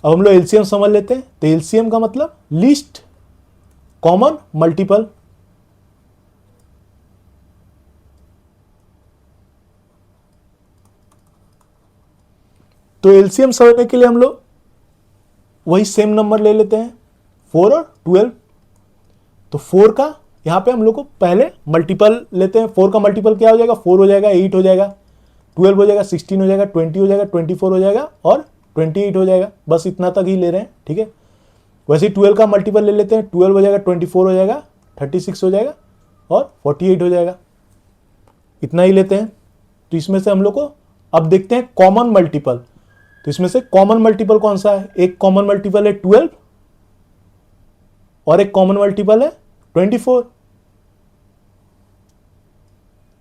Speaker 1: अब हम लोग एलसीएम समझ लेते हैं। तो एलसीएम का मतलब लीस्ट कॉमन मल्टीपल। तो एलसीएम समझने के लिए हम लोग वही सेम नंबर ले लेते हैं, 4 और 12। तो 4 का यहां पे हम लोग को पहले मल्टीपल लेते हैं। 4 का मल्टीपल क्या हो जाएगा? 4 हो जाएगा, 8 हो जाएगा, 12 हो जाएगा, 16 हो जाएगा, 20 हो जाएगा, 24 हो जाएगा और 28 हो जाएगा। बस इतना तक ही ले रहे हैं, ठीक है। वैसे ही 12 का मल्टीपल ले लेते हैं, 12 हो जाएगा, 24 हो जाएगा, 36 हो जाएगा और 48 हो जाएगा। इतना ही लेते हैं। तो इसमें से हम लोग को अब देखते हैं कॉमन मल्टीपल। तो इसमें से कॉमन मल्टीपल कौन सा है? एक कॉमन मल्टीपल है 12 और एक कॉमन मल्टीपल है 24।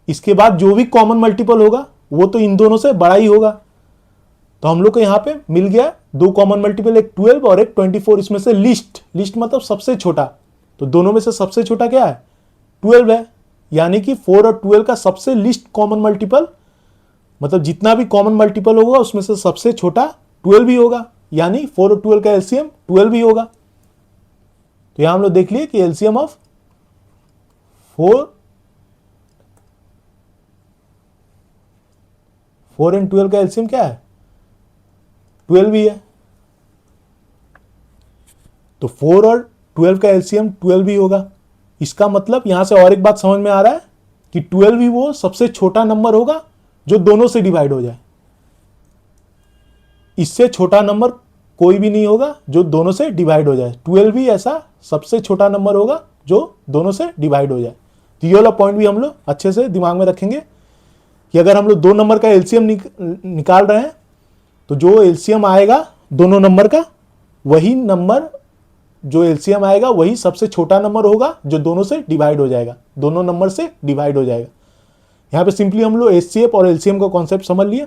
Speaker 1: इसके बाद जो भी कॉमन मल्टीपल होगा वो तो इन दोनों से बड़ा ही होगा। तो हम लोग को यहां पे मिल गया दो कॉमन मल्टीपल, एक 12 और एक 24। इसमें से लिस्ट मतलब सबसे छोटा। तो दोनों में से सबसे छोटा क्या है? 12 है। यानी कि 4 और 12 का सबसे लिस्ट कॉमन मल्टीपल, मतलब जितना भी कॉमन मल्टीपल होगा उसमें से सबसे छोटा 12 ही होगा। यानी 4 और 12 का एलसीएम 12 ही होगा। तो यहां हम लोग देख लिए कि एलसीएम ऑफ 4 एंड 12 का एलसीएम क्या है? 12 ही है। तो 4 और 12 का एलसीएम 12 ही होगा। इसका मतलब यहां से और एक बात समझ में आ रहा है कि 12 ही वो सबसे छोटा नंबर होगा जो दोनों से डिवाइड हो जाए। इससे छोटा नंबर कोई भी नहीं होगा जो दोनों से डिवाइड हो जाए। 12 ही ऐसा सबसे छोटा नंबर होगा जो दोनों से डिवाइड हो जाए। तो ये वाला पॉइंट भी हम लोग अच्छे से दिमाग में रखेंगे कि अगर हम लोग दो नंबर का एलसीएम निकाल रहे हैं तो जो एलसीएम आएगा दोनों नंबर का, वही नंबर जो एलसीएम आएगा वही सबसे छोटा नंबर होगा जो दोनों से डिवाइड हो जाएगा, दोनों नंबर से डिवाइड हो जाएगा। यहां पे सिंपली हम लोग एचसीएफ और एलसीएम का कॉन्सेप्ट समझ लिए।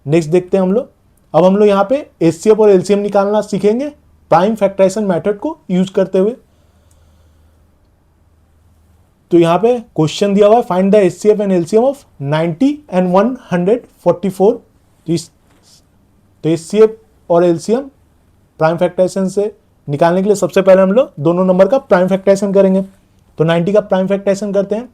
Speaker 1: नेक्स्ट देखते हैं हम लोग। अब हम लोग यहां पे एचसीएफ और एलसीएम निकालना सीखेंगे प्राइम फैक्टराइजेशन मेथड को यूज करते हुए। तो यहां पे क्वेश्चन दिया हुआ है, find the HCF and LCM of 90 and 144। तो एचसीएफ और एलसीएम प्राइम फैक्टराइजेशन से निकालने के लिए सबसे पहले हम लोग दोनों नंबर का प्राइम फैक्टराइजेशन करेंगे। तो 90 का प्राइम फैक्टराइजेशन करते हैं।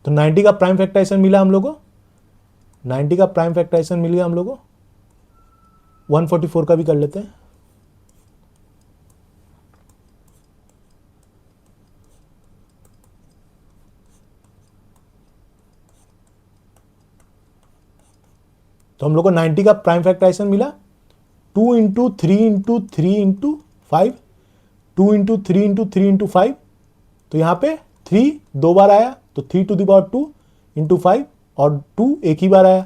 Speaker 1: तो 90 का प्राइम फैक्टराइजेशन मिला हम लोग को, 90 का प्राइम फैक्टराइजेशन मिल गया हम लोग को 144 का भी कर लेते हैं। तो हम लोग को 90 का प्राइम फैक्टराइजेशन मिला 2 into 3 into 3 into 5, 2 into 3 into 3 into 5। तो यहाँ पे 3 दो बार आया तो 3 टू द पावर 2 इंटू 5 और 2 एक ही बार आया।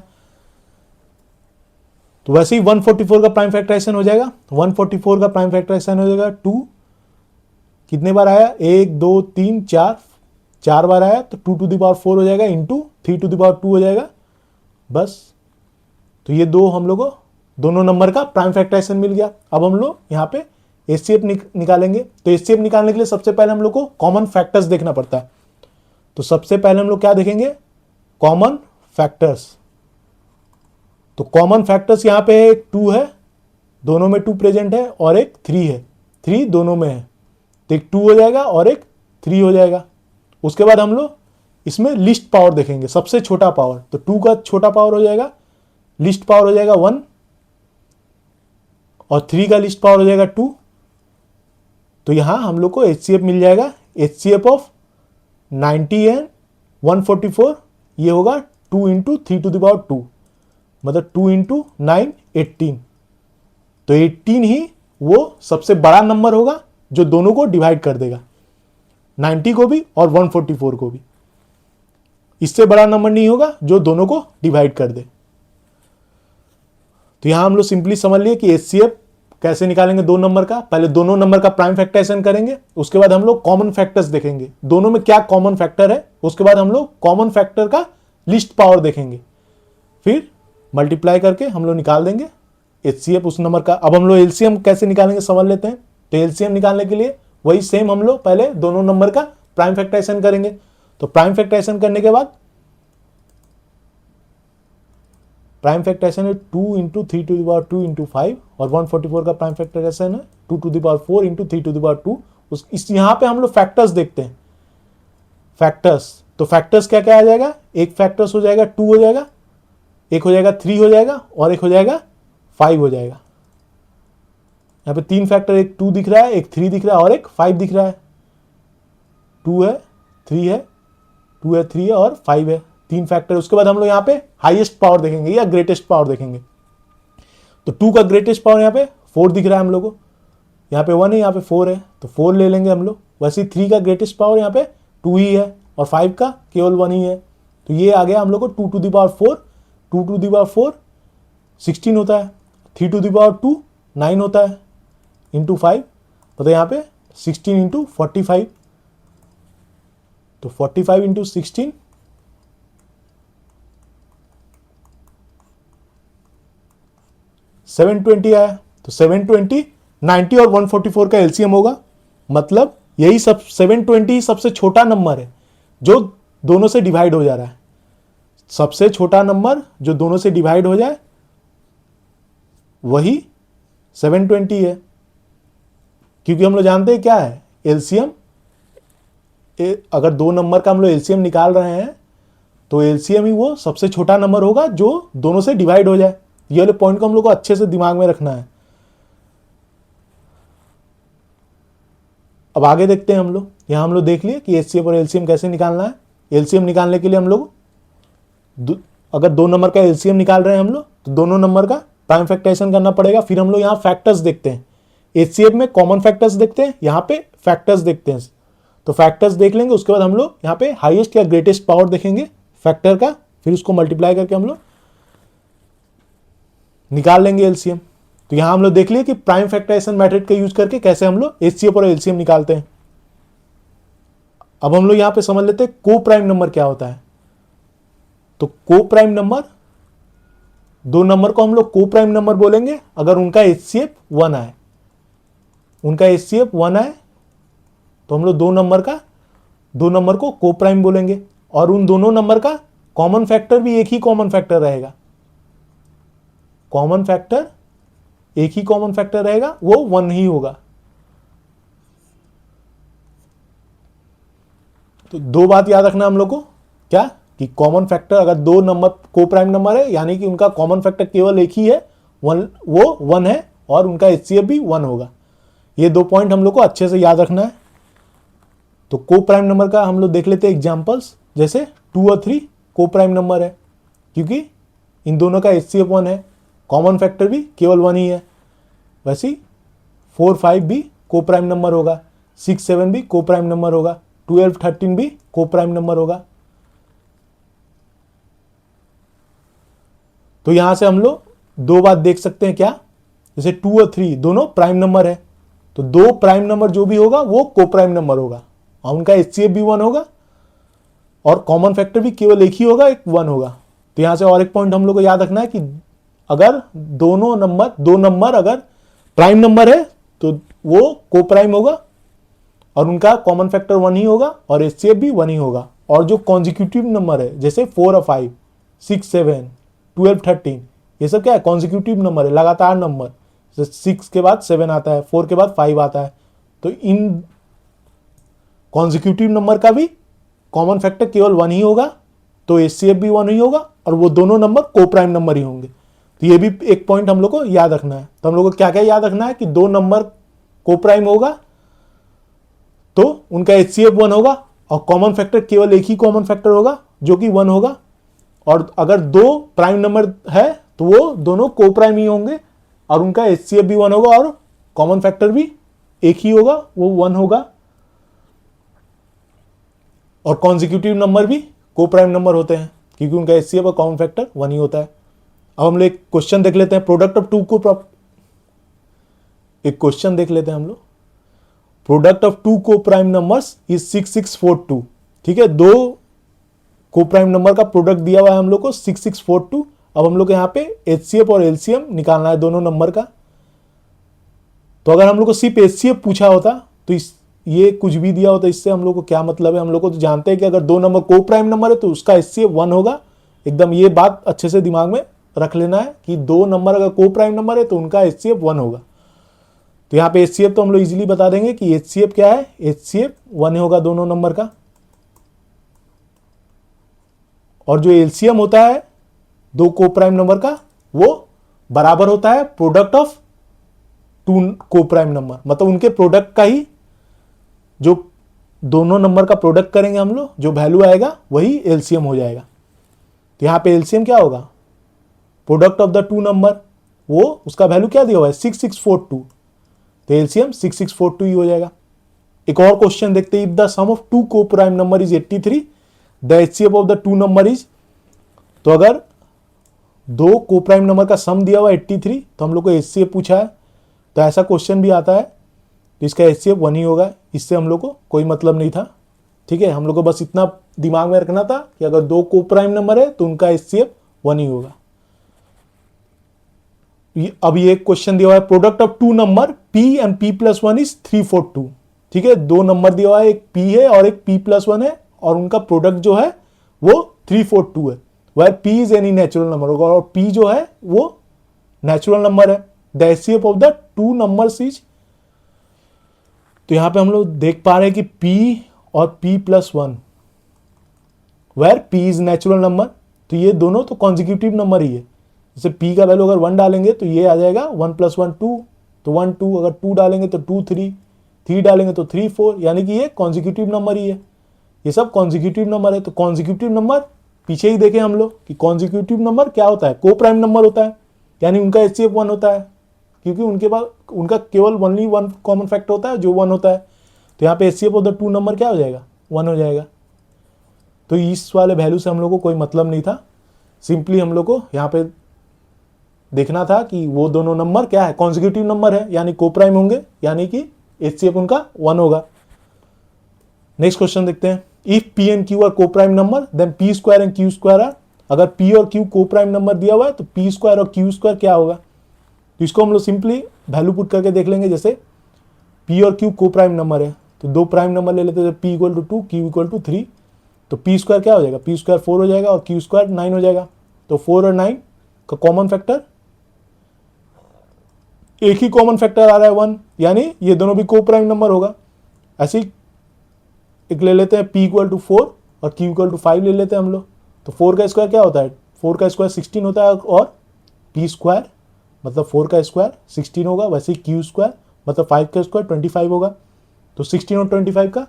Speaker 1: तो वैसे ही 144 का प्राइम फैक्टराइजेशन हो जाएगा। 144 का प्राइम फैक्टराइजेशन हो जाएगा 2 कितने बार आया 1 2 3 4, 4 बार आया तो 2 टू द पावर 4 हो जाएगा इंटू 3 टू द पावर 2 हो जाएगा बस। तो ये दो हम लोग को दोनों नंबर का प्राइम फैक्टराइजेशन मिल गया। अब हम लोग यहाँ पे एचसीएफ निकालेंगे। तो एचसीएफ निकालने के लिए सबसे पहले हम लोग को कॉमन फैक्टर्स देखना पड़ता है। तो सबसे पहले हम लोग क्या देखेंगे, कॉमन फैक्टर्स। तो कॉमन फैक्टर्स यहाँ पे एक 2 है, दोनों में 2 प्रेजेंट है, और एक 3 है, 3 दोनों में है। तो एक 2 हो जाएगा और एक 3 हो जाएगा। उसके बाद हम लोग इसमें लिस्ट पावर देखेंगे, सबसे छोटा पावर। तो 2 का छोटा पावर हो जाएगा, लिस्ट पावर हो जाएगा 1, और 3 का लिस्ट पावर हो जाएगा 2। तो यहां हम लोग को एचसीएफ मिल जाएगा। एचसीएफ ऑफ 90 एंड 144 ये होगा 2 इंटू 3 टू द पावर 2, मतलब 2 इंटू 9 18। तो 18 ही वो सबसे बड़ा नंबर होगा जो दोनों को डिवाइड कर देगा, 90 को भी और 144 को भी। इससे बड़ा नंबर नहीं होगा जो दोनों को डिवाइड कर दे। तो यहां हम लोग सिंपली समझ लिए कि एचसीएफ कैसे निकालेंगे दो नंबर का। पहले दोनों नंबर का प्राइम फैक्टराइजेशन करेंगे, उसके बाद हम लोग कॉमन फैक्टर्स देखेंगे, दोनों में क्या कॉमन फैक्टर है। उसके बाद हम लोग कॉमन फैक्टर का लिस्ट पावर देखेंगे, फिर मल्टीप्लाई करके हम लोग निकाल देंगे एचसीएफ उस नंबर का। अब हम लोग एलसीएम कैसे निकालेंगे समझ लेते हैं। तो एलसीएम निकालने के लिए वही सेम हम लोग पहले दोनों नंबर का प्राइम फैक्टराइजेशन करेंगे। तो प्राइम फैक्टराइजेशन करने के बाद प्राइम फैक्टराइजेशन है 2 into 3 to the power 2 into 5, और 144 का प्राइम फैक्टराइजेशन है 2 to the power 4 into 3 to the power 2। इस यहाँ पे हम लोग फैक्टर्स देखते हैं, फैक्टर्स। तो फैक्टर्स क्या क्या आ जाएगा, एक फैक्टर्स हो जाएगा 2 हो जाएगा, एक हो जाएगा 3 हो जाएगा, और एक हो जाएगा 5 हो जाएगा। यहाँ पे 3 फैक्टर, एक 2 दिख रहा है, एक 3 दिख रहा है और एक 5 दिख रहा है। 2 है, 3 है, 2 है, 3 है और 5 है, 3 फैक्टर। उसके बाद हम लोग यहाँ पे हाईएस्ट पावर देखेंगे या ग्रेटेस्ट पावर देखेंगे। तो 2 का ग्रेटेस्ट पावर यहाँ पे 4 दिख रहा है हम लोग को, यहाँ पे 1 है, यहाँ पे 4 है, तो 4 ले लेंगे हम लोग। वैसे 3 का ग्रेटेस्ट पावर यहाँ पे 2 ही है, और 5 का केवल 1 ही है। तो ये आ गया हम लोग को 2 to the power 4, 2 to the power 4 16 होता है, 3 टू द पावर 2 9 होता है, इंटू 5, तो यहाँ पे 16 इंटू 45। तो 45 इंटू 16 720 आया। तो 720 90 और 144 का एलसीएम होगा, मतलब यही सब 720 सबसे छोटा नंबर है जो दोनों से डिवाइड हो जा रहा है। सबसे छोटा नंबर जो दोनों से डिवाइड हो जाए वही 720 है, क्योंकि हम लोग जानते हैं क्या है एलसीएम। अगर दो नंबर का हम लोग एलसीएम निकाल रहे हैं तो एलसीएम ही वो सबसे छोटा नंबर होगा जो दोनों से डिवाइड हो जाए। ये वाले पॉइंट को हम लोग को अच्छे से दिमाग में रखना है। अब आगे देखते हैं हम लोग। यहां हम लोग देख लिए कि एचसीएफ और एलसीएम कैसे निकालना है। एलसीएम निकालने के लिए हम लोग अगर दो नंबर का एलसीएम निकाल रहे हैं हम लोग तो दोनों नंबर का प्राइम फैक्टराइजेशन करना पड़ेगा। फिर हम लोग यहाँ फैक्टर्स देखते हैं, एचसीएफ में कॉमन फैक्टर्स देखते हैं, यहाँ पे फैक्टर्स देखते हैं। तो फैक्टर्स देख लेंगे, उसके बाद हम लोग यहाँ पे हाईएस्ट या ग्रेटेस्ट पावर देखेंगे फैक्टर का, फिर उसको मल्टीप्लाई करके हम लोग निकाल लेंगे एलसीएम। तो यहां हम लोग देख लिए कि प्राइम फैक्टराइजेशन मेथड का यूज करके कैसे हम लोग एचसीएफ और एलसीएम निकालते हैं। अब हम लोग यहां पे समझ लेते हैं को प्राइम नंबर क्या होता है। तो को प्राइम नंबर, दो नंबर को हम लोग को प्राइम नंबर बोलेंगे अगर उनका एचसीएफ 1 आए। उनका एचसीएफ 1 आए तो हम लोग दो नंबर को को प्राइम बोलेंगे, और उन दोनों नंबर का कॉमन फैक्टर भी एक ही कॉमन फैक्टर रहेगा। कॉमन फैक्टर एक ही कॉमन फैक्टर रहेगा, वो 1 ही होगा। तो दो बात याद रखना हम लोग को, क्या कि कॉमन फैक्टर अगर दो नंबर को प्राइम नंबर है यानी कि उनका कॉमन फैक्टर केवल एक ही है, वो 1 है और उनका HCF भी 1 होगा। ये 2 पॉइंट हम लोग को अच्छे से याद रखना है। तो को प्राइम नंबर का हम लोग देख लेते हैं एग्जाम्पल्स। जैसे 2 और 3 को प्राइम नंबर है क्योंकि इन दोनों का HCF 1 है, कॉमन फैक्टर भी केवल 1 ही है। वैसे ही 4, 5 भी को प्राइम नंबर होगा, 6, 7 भी को प्राइम नंबर होगा, 12, 13 भी को प्राइम नंबर होगा। तो यहां से हम लोग 2 बात देख सकते हैं, क्या? जैसे 2 और 3 दोनों प्राइम नंबर है, तो 2 प्राइम नंबर जो भी होगा वो को प्राइम नंबर होगा और उनका HCF भी 1 होगा और कॉमन फैक्टर भी केवल एक ही होगा, एक 1 होगा। तो यहां से और एक पॉइंट हम लोग को याद रखना है कि अगर दो नंबर अगर प्राइम नंबर है तो वो को प्राइम होगा और उनका कॉमन फैक्टर 1 ही होगा और HCF भी 1 ही होगा। और जो कॉन्जिक्यूटिव नंबर है जैसे 4 और 5, 6, 7, 12, 13, ये सब क्या है? कॉन्जिक्यूटिव नंबर है, लगातार नंबर। 6 के बाद 7 आता है, 4 के बाद 5 आता है। तो इन कॉन्जिक्यूटिव नंबर का भी कॉमन फैक्टर केवल 1 ही होगा, तो HCF भी 1 ही होगा और वो दोनों नंबर को प्राइम नंबर ही होंगे। तो ये भी एक पॉइंट हम लोग को याद रखना है। तो हम लोग को क्या क्या याद रखना है कि 2 नंबर को प्राइम होगा तो उनका HCF 1 होगा और कॉमन फैक्टर केवल एक ही कॉमन फैक्टर होगा जो कि 1 होगा। और अगर 2 प्राइम नंबर है तो वो दोनों को प्राइम ही होंगे और उनका HCF भी 1 होगा और कॉमन फैक्टर भी एक ही होगा, वो 1 होगा। और कॉन्जिक्यूटिव नंबर भी को प्राइम नंबर होते हैं क्योंकि उनका HCF और कॉमन फैक्टर 1 ही होता है। अब हम लोग एक क्वेश्चन देख लेते हैं, प्रोडक्ट ऑफ 2 को एक क्वेश्चन देख लेते हैं हम लोग। प्रोडक्ट ऑफ 2 को प्राइम नंबर्स इज 6642। ठीक है, 2 को प्राइम नंबर का प्रोडक्ट दिया हुआ है हम लोग को 6642। अब हम लोग को यहाँ पे HCF और LCM निकालना है दोनों नंबर का। तो अगर हम लोग को सिर्फ HCF पूछा होता तो ये कुछ भी दिया होता, इससे हम लोग को क्या मतलब है? हम लोग को तो जानते हैं कि अगर 2 नंबर को प्राइम नंबर है तो उसका HCF 1 होगा। एकदम ये बात अच्छे से दिमाग में रख लेना है कि 2 नंबर अगर को प्राइम नंबर है तो उनका HCF 1 होगा। तो यहाँ पे HCF तो हम लोग इजीली बता देंगे कि HCF क्या है, HCF 1 होगा दोनों नंबर का। और जो LCM होता है 2 को प्राइम नंबर का वो बराबर होता है प्रोडक्ट ऑफ 2 को प्राइम नंबर, मतलब उनके प्रोडक्ट का ही जो दोनों नंबर का प्रोडक्ट करेंगे हम लोग, जो वैल्यू आएगा वही LCM हो जाएगा। तो यहाँ पे LCM क्या होगा? प्रोडक्ट ऑफ द 2 नंबर, वो उसका वैल्यू क्या दिया हुआ है? 6642। तो LCM 6642 ही हो जाएगा। एक और क्वेश्चन देखते हैं, इफ द सम ऑफ 2 को prime number is 83 the HCF of the 2 number is. तो अगर 2 को प्राइम नंबर का सम दिया हुआ 83 तो हम लोग को HCF पूछा है, तो ऐसा क्वेश्चन भी आता है तो इसका HCF 1 ही होगा। इससे हम लोग को कोई मतलब नहीं था। ठीक है, हम लोग को बस इतना दिमाग में रखना था कि अगर 2 को प्राइम नंबर है तो उनका HCF 1 ही होगा। अब ये क्वेश्चन दिया हुआ है, product of 2 number P and P+1 is 342। ठीक है, 2 नंबर दिया हुआ है, एक P है और एक P+1 है और उनका प्रोडक्ट जो है वो 342 है। वह P is any natural number होगा और P जो है वो नेचुरल नंबर है। The HCF of the 2 numbers is. तो यहां पे हम लोग देख पा रहे हैं कि P और P+1 where P is natural number, तो ये दोनों तो कॉन्जिक्यूटिव नंबर ही है। जैसे P का वैल्यू अगर 1 डालेंगे तो ये आ जाएगा 1 + 1 2, तो 1 2, अगर 2 डालेंगे तो 2 3, 3 डालेंगे तो 3 4, यानी कि ये कॉन्जिक्यूटिव नंबर ही है। ये सब कॉन्जिक्यूटिव नंबर है। तो कॉन्जिक्यूटिव नंबर पीछे ही देखें हम लोग कि कॉन्जिक्यूटिव नंबर क्या होता है? को प्राइम नंबर होता है, यानी उनका HCF 1 होता है क्योंकि उनके पास उनका केवल ओनली 1 कॉमन फैक्टर होता है जो 1 होता है। तो यहाँ पे HCF ऑफ द 2 नंबर क्या हो जाएगा? 1 हो जाएगा। तो इस वाले वैल्यू से हम लोग को कोई मतलब नहीं था, सिंपली हम लोग को यहाँ पे देखना था कि वो दोनों नंबर क्या है? कॉन्जिक्यूटिव नंबर है, यानी को प्राइम होंगे, यानी कि HCF उनका 1 होगा। नेक्स्ट क्वेश्चन देखते हैं, if P and Q are co prime number then P² and Q² are. अगर P और Q को प्राइम नंबर दिया हुआ है तो P² और Q² क्या होगा? तो इसको हम लोग सिंपली वैल्यू पुट करके देख लेंगे। जैसे P और Q को प्राइम नंबर है तो 2 प्राइम नंबर ले लेते हैं, P = 2, Q = 3, तो P² क्या हो जाएगा? P² 4 हो जाएगा और Q² 9 हो जाएगा। तो 4 और 9 का कॉमन फैक्टर, एक ही कॉमन फैक्टर आ रहा है 1, यानी ये दोनों भी को प्राइम नंबर होगा। ऐसे ही एक ले लेते हैं, P = 4 और Q = 5 ले लेते हैं हम लोग। तो 4 का स्क्वायर क्या होता है? 4 का स्क्वायर 16 होता है और P² मतलब 4 का स्क्वायर 16 होगा, वैसे ही क्यू स्क्वायर मतलब 5 का स्क्वायर 25 होगा। तो 16 और 25 का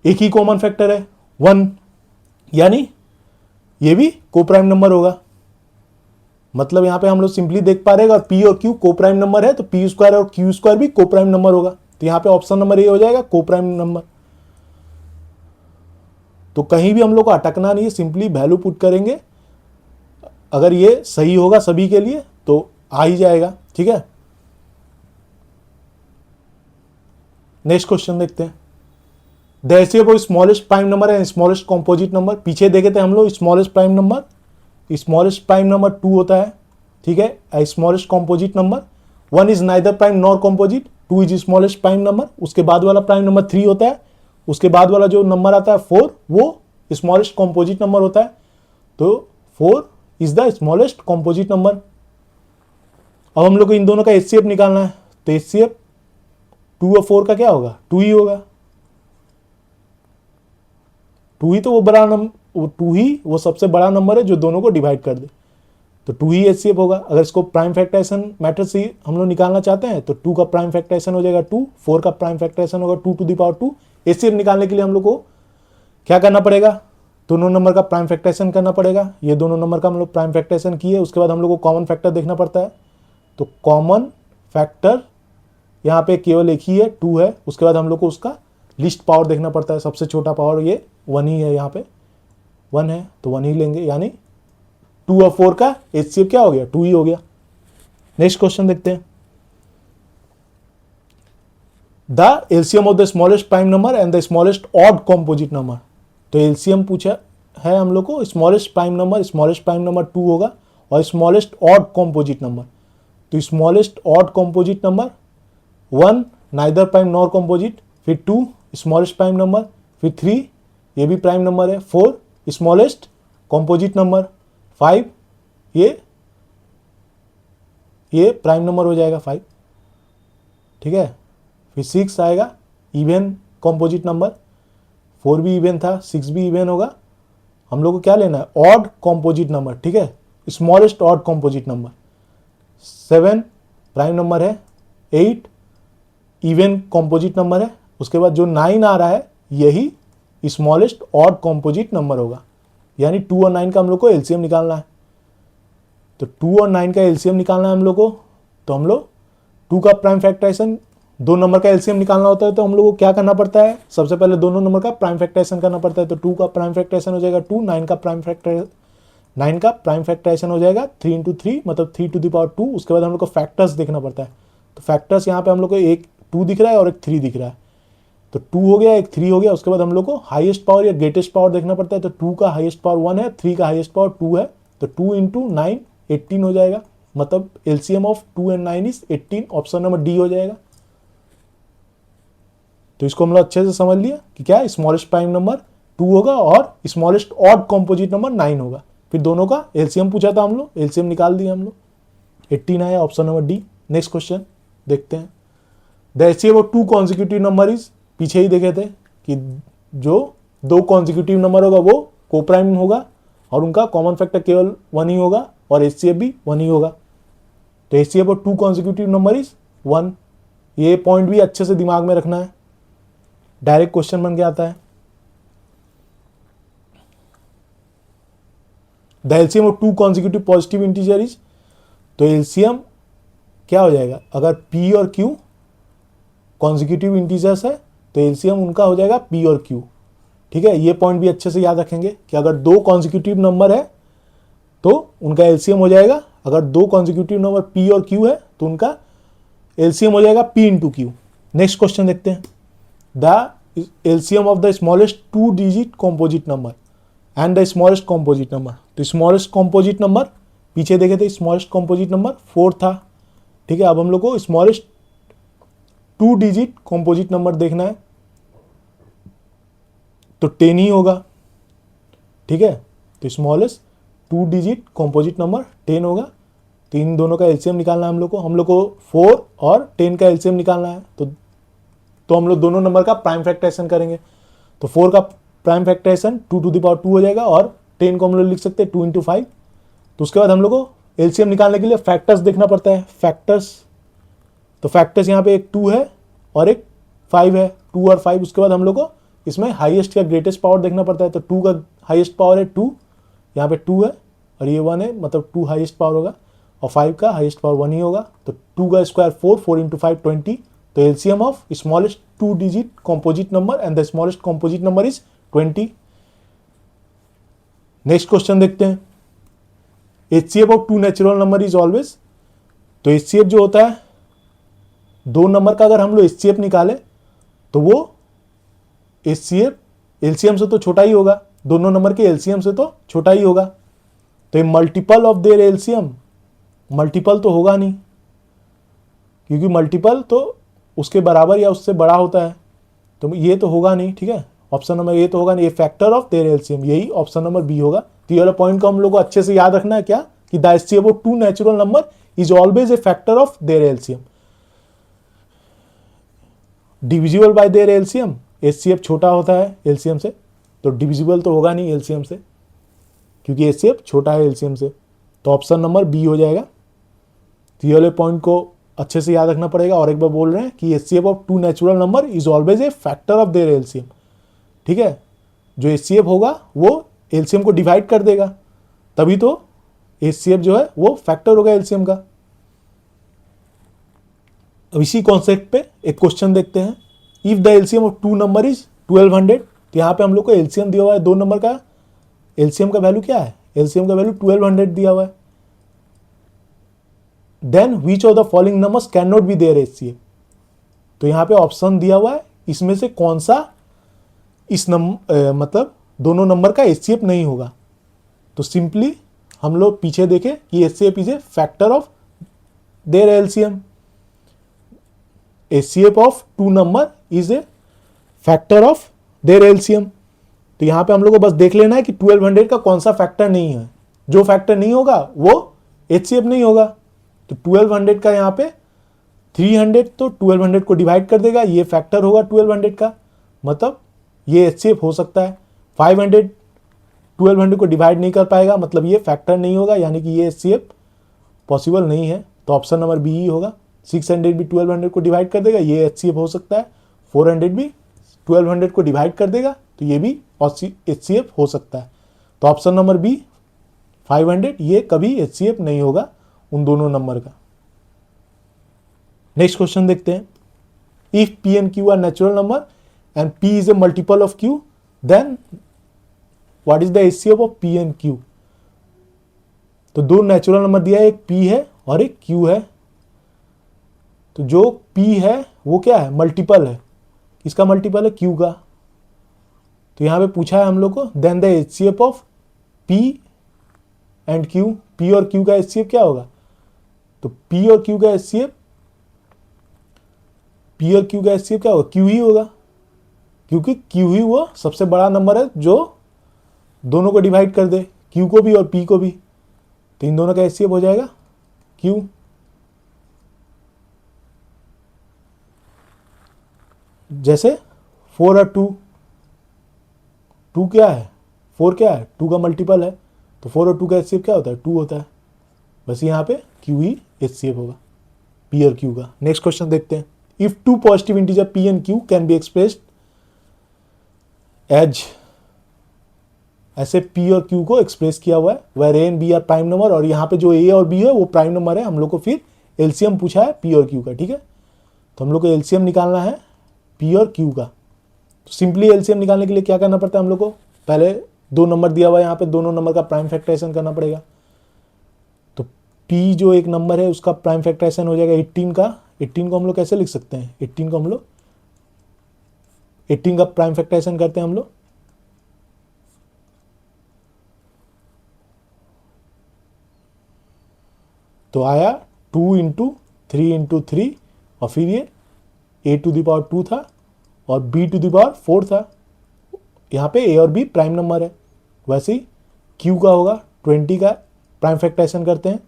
Speaker 1: एक ही कॉमन फैक्टर है 1, यानी ये भी कोप्राइम नंबर होगा। मतलब यहां पे हम लोग सिंपली देख पा रहे हैं, अगर पी और क्यू कोप्राइम नंबर है तो पी स्क्वायर और क्यू स्क्वायर भी कोप्राइम नंबर होगा। तो यहां पे ऑप्शन नंबर ए हो जाएगा कोप्राइम नंबर। तो कहीं भी हम लोग को अटकना नहीं है, सिंपली वैल्यू पुट करेंगे, अगर ये सही होगा सभी के लिए तो आ ही जाएगा। ठीक है, नेक्स्ट क्वेश्चन देखते हैं। The HCF of smallest prime number and smallest composite number. पीछे देखे थे हम लोग स्मॉलेस्ट प्राइम नंबर 2 होता है। ठीक है, smallest composite number 1 is neither prime nor composite, 2 is smallest prime number. उसके बाद वाला प्राइम नंबर 3 होता है, उसके बाद वाला जो नंबर आता है 4 वो स्मॉलेस्ट कॉम्पोजिट नंबर होता है। तो 4 is the smallest composite number. अब हम लोग को इन दोनों का एचसीएफ निकालना है। तो एचसीएफ 2 और 4 का क्या होगा, 2 ही होगा। 2 ही तो वो बड़ा नंबर, 2 ही वो सबसे बड़ा नंबर है जो दोनों को डिवाइड कर दे। तो 2 ही एचसीएफ होगा। अगर इसको प्राइम फैक्टराइजेशन मैथड से हम लोग निकालना चाहते हैं तो 2 का प्राइम फैक्टराइजेशन हो जाएगा 2, 4 का प्राइम फैक्टराइजेशन होगा 2 टू द पावर 2। एचसीएफ निकालने के लिए हम लोग को क्या करना पड़ेगा, दोनों नंबर का प्राइम फैक्टराइजेशन करना पड़ेगा। ये दोनों नंबर का हम लोग प्राइम फैक्टराइजेशन किए, उसके बाद हम लोग को कॉमन फैक्टर देखना पड़ता है। तो कॉमन फैक्टर यहाँ पे केवल एक ही है, 2 है। उसके बाद हम लोग को उसका लिस्ट पावर देखना पड़ता है, सबसे छोटा पावर ये 1 ही है, यहाँ पे 1 है तो 1 ही लेंगे, यानी 2 और 4 का एचसीएफ क्या हो गया, 2 ही हो गया। नेक्स्ट क्वेश्चन देखते हैं। The LCM of the smallest prime number and the smallest odd composite number. तो एलसीएम पूछा है हम लोग को, स्मॉलेस्ट प्राइम नंबर 2 होगा और स्मॉलेस्ट ऑड कॉम्पोजिट नंबर। तो smallest odd composite number 1 neither prime nor composite, फिर 2 स्मॉलेस्ट प्राइम नंबर, फिर 3 ये भी प्राइम नंबर है, 4 स्मॉलेस्ट कॉम्पोजिट नंबर, 5 ये प्राइम नंबर हो जाएगा 5। ठीक है, फिर 6 आएगा इवन कॉम्पोजिट नंबर, 4 भी इवन था, 6 भी इवन होगा। हम लोग को क्या लेना है, ऑड कॉम्पोजिट नंबर। ठीक है, smallest odd composite number. 7 prime number है, 8 इवन कॉम्पोजिट नंबर है। उसके बाद जो 9 आ रहा है यही स्मॉलेस्ट ऑड कॉम्पोजिट नंबर होगा, यानी 2 और 9 का हम लोग को एलसीएम निकालना है। तो 2 और 9 का एलसीएम निकालना है हम लोग को। तो हम लोग 2 का प्राइम फैक्टराइजेशन, दो नंबर का एलसीएम निकालना होता है तो हम लोग को क्या करना पड़ता है, सबसे पहले दोनों नंबर का प्राइम फैक्टराइजेशन करना पड़ता है। तो 2 का प्राइम फैक्टराइजेशन हो जाएगा 2, 9 का प्राइम फैक्टराइजेशन हो जाएगा 3 इंटू 3 मतलब 3 टू द पावर 2। उसके बाद हम लोग को फैक्टर्स देखना पड़ता है। तो फैक्टर्स यहाँ पे हम लोग को एक 2 दिख रहा है और एक 3 दिख रहा है। तो 2 हो गया, एक 3 हो गया। उसके बाद हम लोग को हाईएस्ट पावर या ग्रेटेस्ट पावर देखना पड़ता है। तो 2 का हाईएस्ट पावर 1 है, 3 का हाईएस्ट पावर 2 है। तो 2 इंटू 9 18 हो जाएगा, मतलब LCM of 2 and 9 is 18। Option number D हो जाएगा। तो इसको हम लोग अच्छे से समझ लिया कि क्या स्मॉलेस्ट प्राइम नंबर 2 होगा और स्मॉलेस्ट ऑड कॉम्पोजिट नंबर 9 होगा। फिर दोनों का एलसीएम पूछा था हम लोग, एलसीएम निकाल दिया हम लोग, 18 आया, option number D. Next question देखते हैं। The HCF of 2 consecutive number is, पीछे ही देखे थे कि जो 2 कॉन्सिक्यूटिव नंबर होगा वो कोप्राइम होगा और उनका कॉमन फैक्टर केवल 1 ही होगा और एचसीएफ भी 1 ही होगा। तो HCF of 2 consecutive number is 1। ये पॉइंट भी अच्छे से दिमाग में रखना है, डायरेक्ट क्वेश्चन बन के आता है। The LCM of 2 consecutive positive integer is, तो एलसीएम क्या हो जाएगा, अगर पी और क्यू कॉन्सिक्यूटिव इंटीजर्स है तो एलसीएम उनका हो जाएगा पी और क्यू। ठीक है, ये पॉइंट भी अच्छे से याद रखेंगे कि अगर 2 कॉन्सिक्यूटिव नंबर है तो उनका एलसीएम हो जाएगा, अगर 2 कॉन्सिक्यूटिव नंबर पी और क्यू है तो उनका एलसीएम हो जाएगा P into Q. Next question देखते हैं। The LCM of the smallest 2 digit composite number and the smallest composite number. तो स्मॉलेस्ट कॉम्पोजिट नंबर पीछे देखे थे, स्मॉलेस्ट कॉम्पोजिट नंबर 4 था। ठीक है, अब हम लोग को स्मॉलेस्ट 2 डिजिट कॉम्पोजिट नंबर देखना है तो 10 ही होगा। ठीक है, तो स्मॉलेस्ट 2 डिजिट कॉम्पोजिट नंबर 10 होगा। तो इन दोनों का एलसीएम निकालना है हम लोग को 4 और 10 का एलसीएम निकालना है। तो हम लोग दोनों नंबर का प्राइम फैक्टराइजेशन करेंगे। तो 4 का prime factorization 2 to the power 2 हो जाएगा और 10 को हम लोग लिख सकते हैं 2 इंटू 5। तो उसके बाद हम लोग को एलसीएम निकालने के लिए फैक्टर्स देखना पड़ता है, फैक्टर्स। तो फैक्टर्स यहाँ पे एक 2 है और एक 5 है, 2 और 5। उसके बाद हम लोग को इसमें हाईएस्ट या ग्रेटेस्ट पावर देखना पड़ता है। तो 2 का हाईएस्ट पावर है 2, यहाँ पे 2 है और ये 1 है, मतलब 2 हाईएस्ट पावर होगा और 5 का हाईएस्ट पावर 1 ही होगा। तो 2 का स्क्वायर 4, 4 इंटू 5 20। तो LCM of smallest 2 digit composite number and the smallest composite number is 20। Next question देखते हैं। HCF of 2 natural number is always. तो एचसीएफ जो होता है 2 नंबर का, अगर हम लोग एचसीएफ निकाले तो वो एचसीएफ एलसीएम से तो छोटा ही होगा, दोनों नंबर के एलसीएम से तो छोटा ही होगा। तो ये multiple of their LCM, multiple तो होगा नहीं, क्योंकि मल्टीपल तो उसके बराबर या उससे बड़ा होता है, तो ये तो होगा नहीं। ठीक है, ऑप्शन नंबर ये तो होगा नहीं, ये फैक्टर ऑफ देयर एलसीएम, यही ऑप्शन नंबर बी होगा। तो ये वाला पॉइंट को हम लोग को अच्छे से याद रखना है क्या, कि the HCF of 2 natural number is always a factor of their LCM, divisible by there LCM. HCF छोटा होता है एलसीएम से, तो डिविजिबल तो होगा नहीं एलसीएम से, क्योंकि एचसीएफ छोटा है एलसीएम से। तो ऑप्शन नंबर बी हो जाएगा। तो ये वाले पॉइंट को अच्छे से याद रखना पड़ेगा। और एक बार बोल रहे हैं कि HCF of 2 natural number is always a factor of their LCM. ठीक है, जो एचसीएफ होगा वो एलसीएम को डिवाइड कर देगा, तभी तो एचसीएफ जो है वो फैक्टर होगा एलसीएम का। अब इसी कॉन्सेप्ट पे एक क्वेश्चन देखते हैं। If the LCM of 2 number is 1200। तो यहाँ पे हम लोग को एलसीएम दिया हुआ है 2 नंबर का, एलसीएम का वैल्यू क्या है, एलसीएम का वैल्यू 1200 दिया हुआ है। Then which of the following numbers can not be their HCF. तो यहाँ पे ऑप्शन दिया हुआ है, इसमें से कौन सा इस मतलब दोनों नंबर का एचसीएफ नहीं होगा। तो सिंपली हम लोग पीछे देखें कि HCF is a factor of their LCM. HCF of 2 number is a factor of their LCM. तो यहाँ पे हम लोग को बस देख लेना है कि 1200 का कौन सा फैक्टर नहीं है। जो फैक्टर नहीं होगा वो एचसीएफ नहीं होगा। तो 1200 का यहाँ पे 300 तो 1200 को डिवाइड कर देगा, ये फैक्टर होगा 1200 का, मतलब ये एचसीएफ हो सकता है। 500 1200 को डिवाइड नहीं कर पाएगा, मतलब ये फैक्टर नहीं होगा, यानी कि ये एचसीएफ पॉसिबल नहीं है। तो ऑप्शन नंबर बी ही होगा। 600 भी 1200 को डिवाइड कर देगा, ये एचसीएफ हो सकता है। 400 भी 1200 को डिवाइड कर देगा, तो ये भी एचसीएफ हो सकता है। तो ऑप्शन नंबर बी 500 ये कभी एचसीएफ नहीं होगा उन दोनों नंबर का। नेक्स्ट क्वेश्चन देखते हैं। If P and Q are natural number and P is a multiple of Q, then what is the HCF of P and Q. तो 2 नेचुरल नंबर दिया है, एक पी है और एक क्यू है। तो जो P है वो क्या है, मल्टीपल है, किसका मल्टीपल है, Q का। तो यहाँ पे पूछा है हम लोग को then the HCF of P and Q, P और Q का एचसीएफ क्या होगा। तो P और Q का एचसीएफ, P और Q का एचसीएफ क्या होगा, Q ही होगा, क्योंकि Q ही वो सबसे बड़ा नंबर है जो दोनों को डिवाइड कर दे, Q को भी और P को भी। तो इन दोनों का एचसीएफ हो जाएगा Q। जैसे 4 और 2, 2 क्या है, 4 क्या है, 2 का मल्टीपल है। तो 4 और 2 का एचसीएफ क्या होता है, 2 होता है। बस यहाँ पे Q ही एचसीएफ होगा, P और Q का। नेक्स्ट क्वेश्चन देखते हैं। If 2 positive integer P and Q can be expressed as, ऐसे P और Q को एक्सप्रेस किया हुआ है, where A and B are prime number. और यहाँ पे जो A और B है वो प्राइम नंबर है। हम लोग को फिर एलसीएम पूछा है P और Q का। ठीक है, तो हम लोग को एलसीएम निकालना है P और Q का। तो सिंपली एलसीएम निकालने के लिए क्या करना पड़ता है हम लोग को, पहले 2 नंबर दिया हुआ है, यहाँ पे दोनों नंबर का प्राइम फैक्टराइजेशन करना पड़ेगा। तो P जो एक नंबर है उसका प्राइम फैक्टराइजेशन हो जाएगा 18 का। 18 को हम लोग कैसे लिख सकते हैं, 18 को हम लोग 18 का प्राइम फैक्टराइजेशन करते हैं हम लोग। तो आया 2 इंटू 3 इंटू 3 और फिर ये a टू द पावर 2 था और b टू द पावर 4 था। यहाँ पे a और b प्राइम नंबर है। वैसे ही q का होगा 20 का प्राइम फैक्टराइजेशन करते हैं,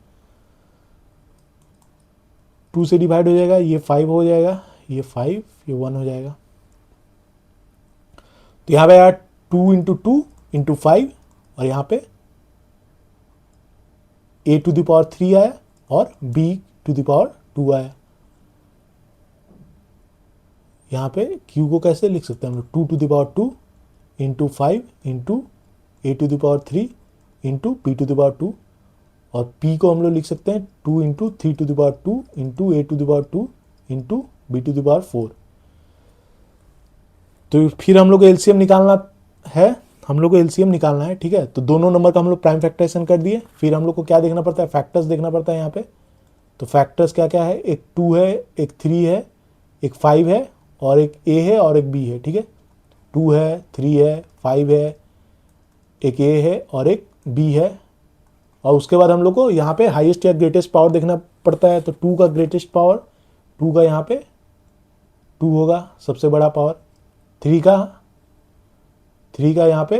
Speaker 1: 2 से डिवाइड हो जाएगा, ये 5 हो जाएगा, ये 5, ये 1 हो जाएगा। तो यहाँ पे आया 2 इंटू 2 इंटू 5 और यहाँ पे a टू द पावर 3 आया और b टू द पावर 2 आया। यहाँ पे q को कैसे लिख सकते हैं हम लोग, 2 to the power 2 into 5 into a to the power 3 into b to the power 2, और p को हम लोग लिख सकते हैं 2 into 3 to the power 2 into a to the power 2 into b to the power 4। तो फिर हम लोग को एलसीएम निकालना है, ठीक है। तो दोनों नंबर का हम लोग प्राइम फैक्टराइजेशन कर दिए। फिर हम लोग को क्या देखना पड़ता है, फैक्टर्स देखना पड़ता है यहाँ पे। तो फैक्टर्स क्या क्या है, एक 2 है, एक 3 है, एक 5 है और एक a है और एक b है, ठीक है। 2 है, 3 है, 5 है, एक a है और एक b है। और उसके बाद हम लोग को यहाँ पे हाईएस्ट या ग्रेटेस्ट पावर देखना पड़ता है। तो 2 का ग्रेटेस्ट पावर, 2 का यहाँ पे 2 होगा सबसे बड़ा पावर, 3 का यहाँ पे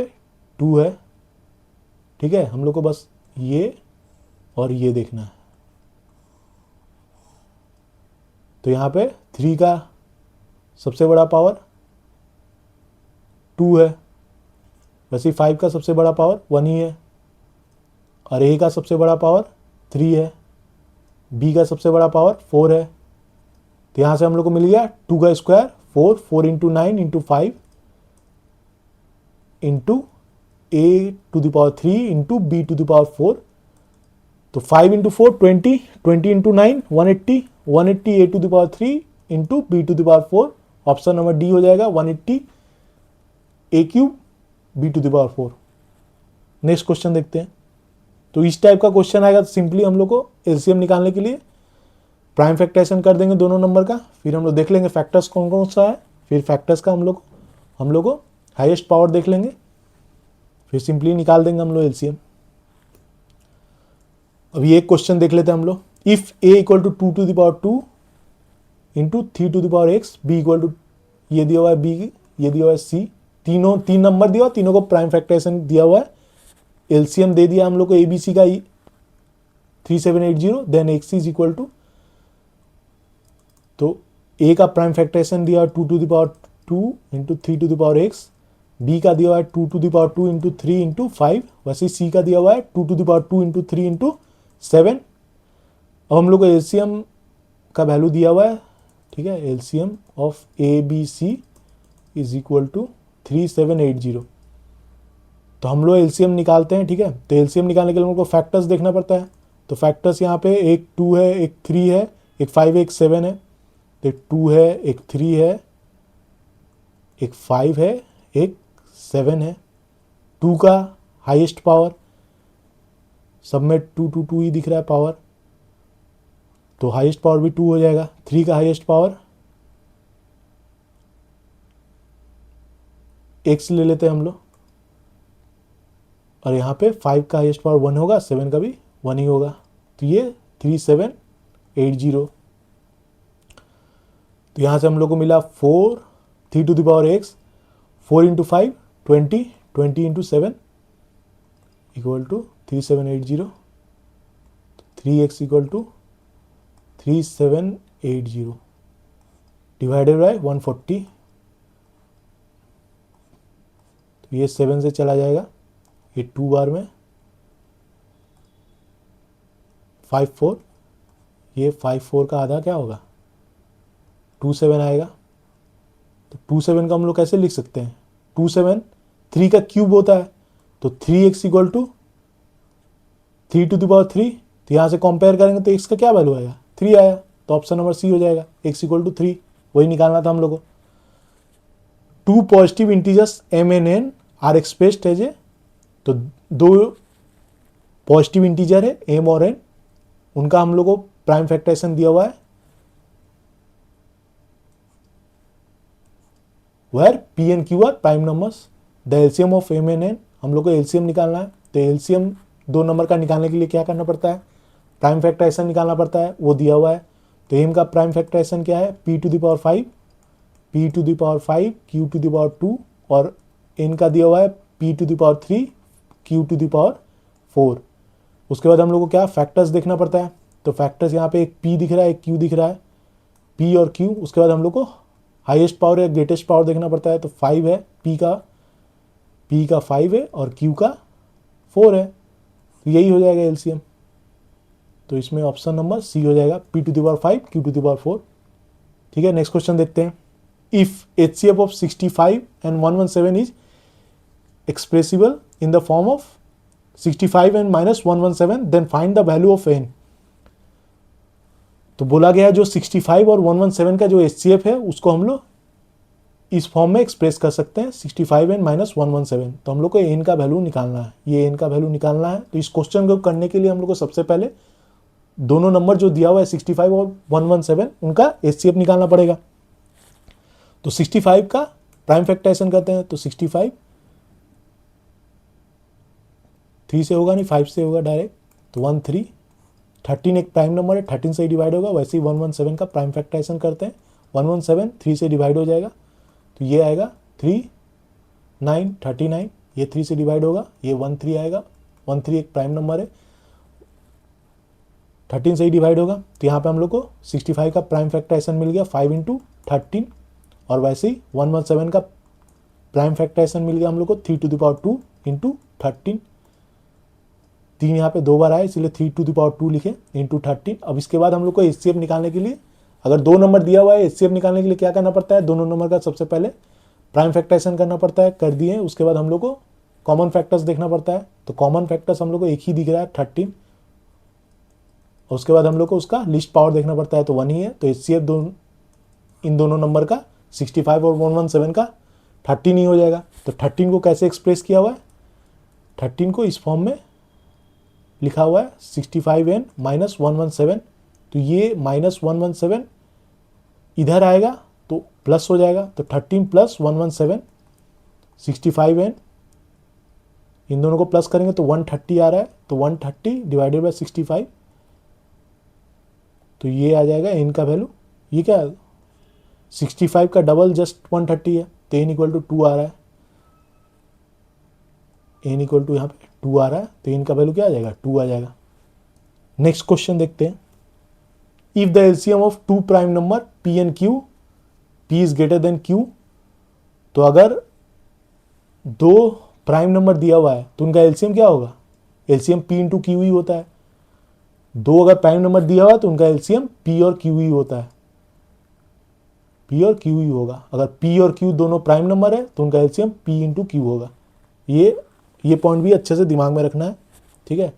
Speaker 1: 2 है, ठीक है। हम लोग को बस ये और ये देखना है। तो यहाँ पे 3 का सबसे बड़ा पावर 2 है, वैसे 5 का सबसे बड़ा पावर 1 ही है, और a का सबसे बड़ा पावर 3 है, b का सबसे बड़ा पावर 4 है। तो यहाँ से हम लोग को मिल गया 2 का square 4, 4 into 9 into 5 into a to the power 3 into b to the power 4। तो 5 into 4 20, 20 into 9 180, 180 a to the power 3 into b to the power 4। Option number D हो जाएगा 180 a cube b to the power 4। Next question देखते हैं। तो इस type का question आएगा तो सिंपली हम लोग को एलसीएम निकालने के लिए प्राइम फैक्टराइजेशन कर देंगे दोनों नंबर का। फिर हम लोग देख लेंगे फैक्टर्स कौन कौन सा है, फिर फैक्टर्स का हम लोग को हाईएस्ट पावर देख लेंगे, फिर सिंपली निकाल देंगे हम लोग एलसीएम। अभी एक क्वेश्चन देख लेते हैं हम लोग। If a equal to 2 to the power 2 into 3 to the power x, b equal to, ये दिया हुआ है b, ये दिया हुआ है c, तीन नंबर दिया हुआ, तीनों को प्राइम फैक्टराइजेशन दिया हुआ है। एलसीएम दे दिया हम लोग को एबीसी का 3780, then x is equal to, तो a का प्राइम फैक्टराइजेशन दिया 2 to the power 2 into 3 to the power x, b का दिया हुआ है 2 to the power 2 into 3 into 5, वैसे c का दिया हुआ है 2 to the power 2 into 3 into 7। अब हम लोग को एलसीएम का वैल्यू दिया हुआ है, ठीक है। LCM of A B C is equal to 3780। तो हम लोग एलसीएम निकालते हैं, ठीक है। तो एलसीएम निकालने के लिए हम लोग को फैक्टर्स देखना पड़ता है। तो फैक्टर्स यहाँ पे एक 2 है, एक 3 है, एक 5 है, एक 7 है। तो एक 2 है, एक 3 है, एक 5 है, एक 7 है। 2 का हाईएस्ट पावर, सब में 2 2 2 ही दिख रहा है पावर, तो हाईएस्ट पावर भी 2 हो जाएगा। 3 का हाईएस्ट पावर x ले लेते हैं हम लोग, और यहाँ पे 5 का हाईएस्ट पावर 1 होगा, 7 का भी 1 ही होगा। तो ये 3780। तो यहाँ से हम लोग को मिला 4, 3 to the power x, 4 into 5 20, 20 into 7 equal to 3780। 3x equal to 3780 divided by 140। तो ये 7 से चला जाएगा, ये 2 बार में 5 4, ये 5 4 का आधा क्या होगा 2 7 आएगा। तो 2 7 का हम लोग कैसे लिख सकते हैं, 2 7 3 का क्यूब होता है, तो 3x equal to 3 to the power 3। तो यहाँ से कंपेयर करेंगे तो x का क्या वैल्यू आएगा, 3 आया। तो ऑप्शन नंबर सी हो जाएगा, x इक्वल टू 3, वही निकालना था हम लोग को। 2 positive integers m and n are expressed as a, तो 2 पॉजिटिव इंटीजर है m और n, उनका हम लोग को प्राइम फैक्टराइजेशन दिया हुआ है, where p and q are prime numbers. The LCM of m and n, हम लोग को एलसीएम निकालना है। तो एलसीएम दो नंबर का निकालने के लिए क्या करना पड़ता है, प्राइम फैक्टराइजेशन निकालना पड़ता है, वो दिया हुआ है। तो m का प्राइम फैक्टराइजेशन क्या है, p to the power 5, p to the power 5, q to the power 2, और n का दिया हुआ है p to the power 3, q to the power 4। उसके बाद हम लोग को क्या फैक्टर्स देखना पड़ता है। तो फैक्टर्स यहाँ पे एक p दिख रहा है, एक q दिख रहा है, p और q। उसके बाद हम लोग को हाईएस्ट पावर या ग्रेटेस्ट पावर देखना पड़ता है। तो 5 है, p का 5 है और q का 4 है। तो यही हो जाएगा एलसीएम। तो इसमें ऑप्शन नंबर सी हो जाएगा, p to the power 5 q to the power 4। ठीक है, नेक्स्ट क्वेश्चन देखते हैं। If HCF of 65 and 117 is expressible in the form of 65 and minus 117 then find the value of n। तो बोला गया जो 65 और 117 का जो HCF है उसको हम लोग इस फॉर्म में एक्सप्रेस कर सकते हैं, 65 एंड माइनस 117। तो हम लोग को n का वैल्यू निकालना है, ये n का वैल्यू निकालना है। तो इस क्वेश्चन को करने के लिए हम लोग को सबसे पहले दोनों नंबर जो दिया हुआ है 65 और 117 उनका HCF निकालना पड़ेगा। तो 65 का प्राइम फैक्टराइजेशन करते हैं, तो 65 3 से होगा नहीं 5 से होगा डायरेक्ट, तो 13। 13 एक प्राइम नंबर है, 13 से ही डिवाइड होगा। वैसे ही 117 का प्राइम फैक्टराइजेशन करते हैं, 117 3 से डिवाइड हो जाएगा, तो ये आएगा 3 9 39, ये 3 से डिवाइड होगा, ये 13 आएगा। 13 एक प्राइम नंबर है, 13 से ही डिवाइड होगा। तो यहाँ पे हम लोग को 65 का प्राइम फैक्टराइजेशन मिल गया 5 इंटू 13, और वैसे ही 117 का प्राइम फैक्टराइजेशन मिल गया हम लोग को 3 टू द पावर 2 इंटू 13। 3 यहाँ पे 2 बार आए, इसलिए 3 टू द पावर 2 लिखे इंटू 13। अब इसके बाद हम लोग को HCF निकालने के लिए, अगर 2 नंबर दिया हुआ है, HCF निकालने के लिए क्या करना पड़ता है, दोनों नंबर का सबसे पहले प्राइम फैक्टराइजेशन करना पड़ता है, कर दिए। उसके बाद हम लोग को कॉमन फैक्टर्स देखना पड़ता है। तो कॉमन फैक्टर्स हम लोग को एक ही दिख रहा है 13, और उसके बाद हम लोग को उसका लिस्ट पावर देखना पड़ता है, तो 1 ही है। तो HCF इन दोनों नंबर का 65 और 117 का 13 ही हो जाएगा। तो 13 को कैसे एक्सप्रेस किया हुआ है, 13 को इस फॉर्म में लिखा हुआ है 65 एन माइनस 117। तो ये माइनस 117 इधर आएगा तो प्लस हो जाएगा, तो 13 प्लस 117 65 एन, इन दोनों को प्लस करेंगे तो 130 आ रहा है, तो 130 डिवाइडेड बाय 65, तो ये आ जाएगा n का वैल्यू। ये क्या है, 65 का डबल जस्ट 130 है, तो n इक्वल टू 2 आ रहा है, n इक्वल टू यहाँ पे 2 आ रहा है, तो n का वैल्यू क्या आ जाएगा, 2 आ जाएगा। नेक्स्ट क्वेश्चन देखते हैं। If the LCM of 2 prime number p and q, p is greater than q, तो अगर 2 प्राइम नंबर दिया हुआ है तो उनका एलसीएम क्या होगा, एलसीएम p इंटू क्यू ही होता है। 2 अगर प्राइम नंबर दिया हुआ है तो उनका एलसीएम p और q ही होता है, p और q ही होगा। अगर p और q दोनों प्राइम नंबर है तो उनका एलसीएम p इंटू क्यू होगा। ये पॉइंट भी अच्छे से दिमाग में रखना है, ठीक है।